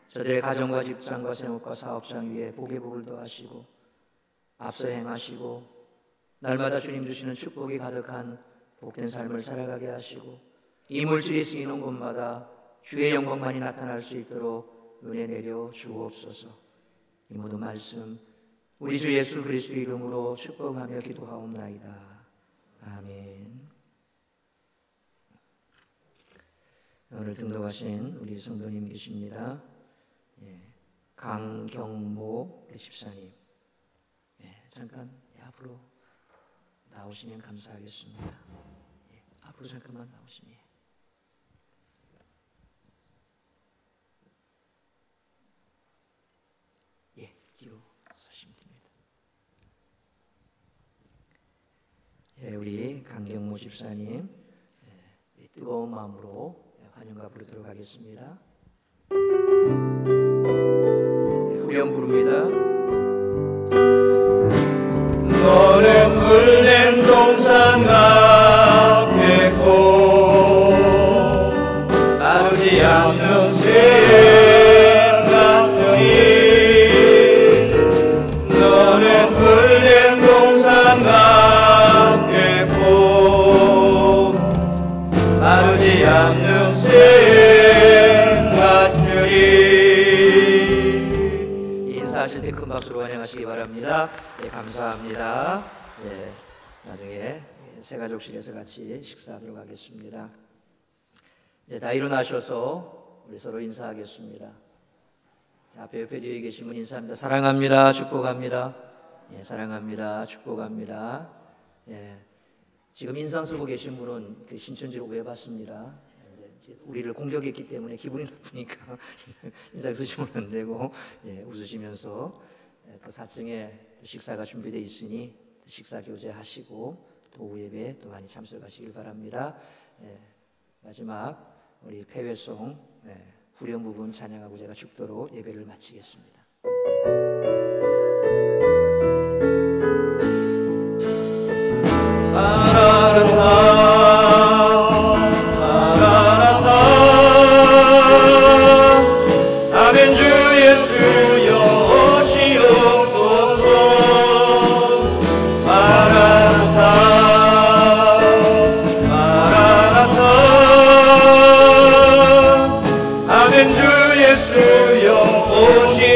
저들의 가정과 직장과 생업과 사업장 위에 복의 복을 더하시고 앞서 행하시고 날마다 주님 주시는 축복이 가득한 복된 삶을 살아가게 하시고 이 물질이 쓰이는 곳마다 주의 영광만이 나타날 수 있도록 은혜 내려 주옵소서. 이 모든 말씀 우리 주 예수 그리스도의 이름으로 축복하며 기도하옵나이다. 아멘. 오늘 등록하신 우리 성도님 계십니다. 강경모 집사님, 잠깐 앞으로 나오시면 감사하겠습니다. 앞으로 잠깐만 나오시면. 뒤로 서시면 됩니다. 우리 강경모 집사님 뜨거운 마음으로 환영과 부르도록 하겠습니다. 후렴 부릅니다. 너는 물된 동산 같겠고 마르지 않는 샘 같으니 너는 물된 동산 같겠고 마르지 않는 샘 같으니. 인사하실 때 큰 박수로 환영하시기 바랍니다. 감사합니다. 나중에 새가족실에서 같이 식사하도록 하겠습니다. 다 일어나셔서 우리 서로 인사하겠습니다. 앞에 옆에 뒤에 계신 분 인사합니다. 사랑합니다. 축복합니다. 사랑합니다. 축복합니다. 지금 인상 쓰고 계신 분은 그 신천지로 구해봤습니다. 우리를 공격했기 때문에 기분이 나쁘니까 인상 쓰시면 안 되고 웃으시면서 또 4층에 식사가 준비되어 있으니 식사 교제하시고 또 오후 예배 또 많이 참석하시길 바랍니다. 마지막 우리 폐회송 후렴 부분 찬양하고 제가 축도로 예배를 마치겠습니다. 아멘. 주 예수여 오시옵소서. 마라나타 마라나타. 아멘. 주 예수여 오시옵소서.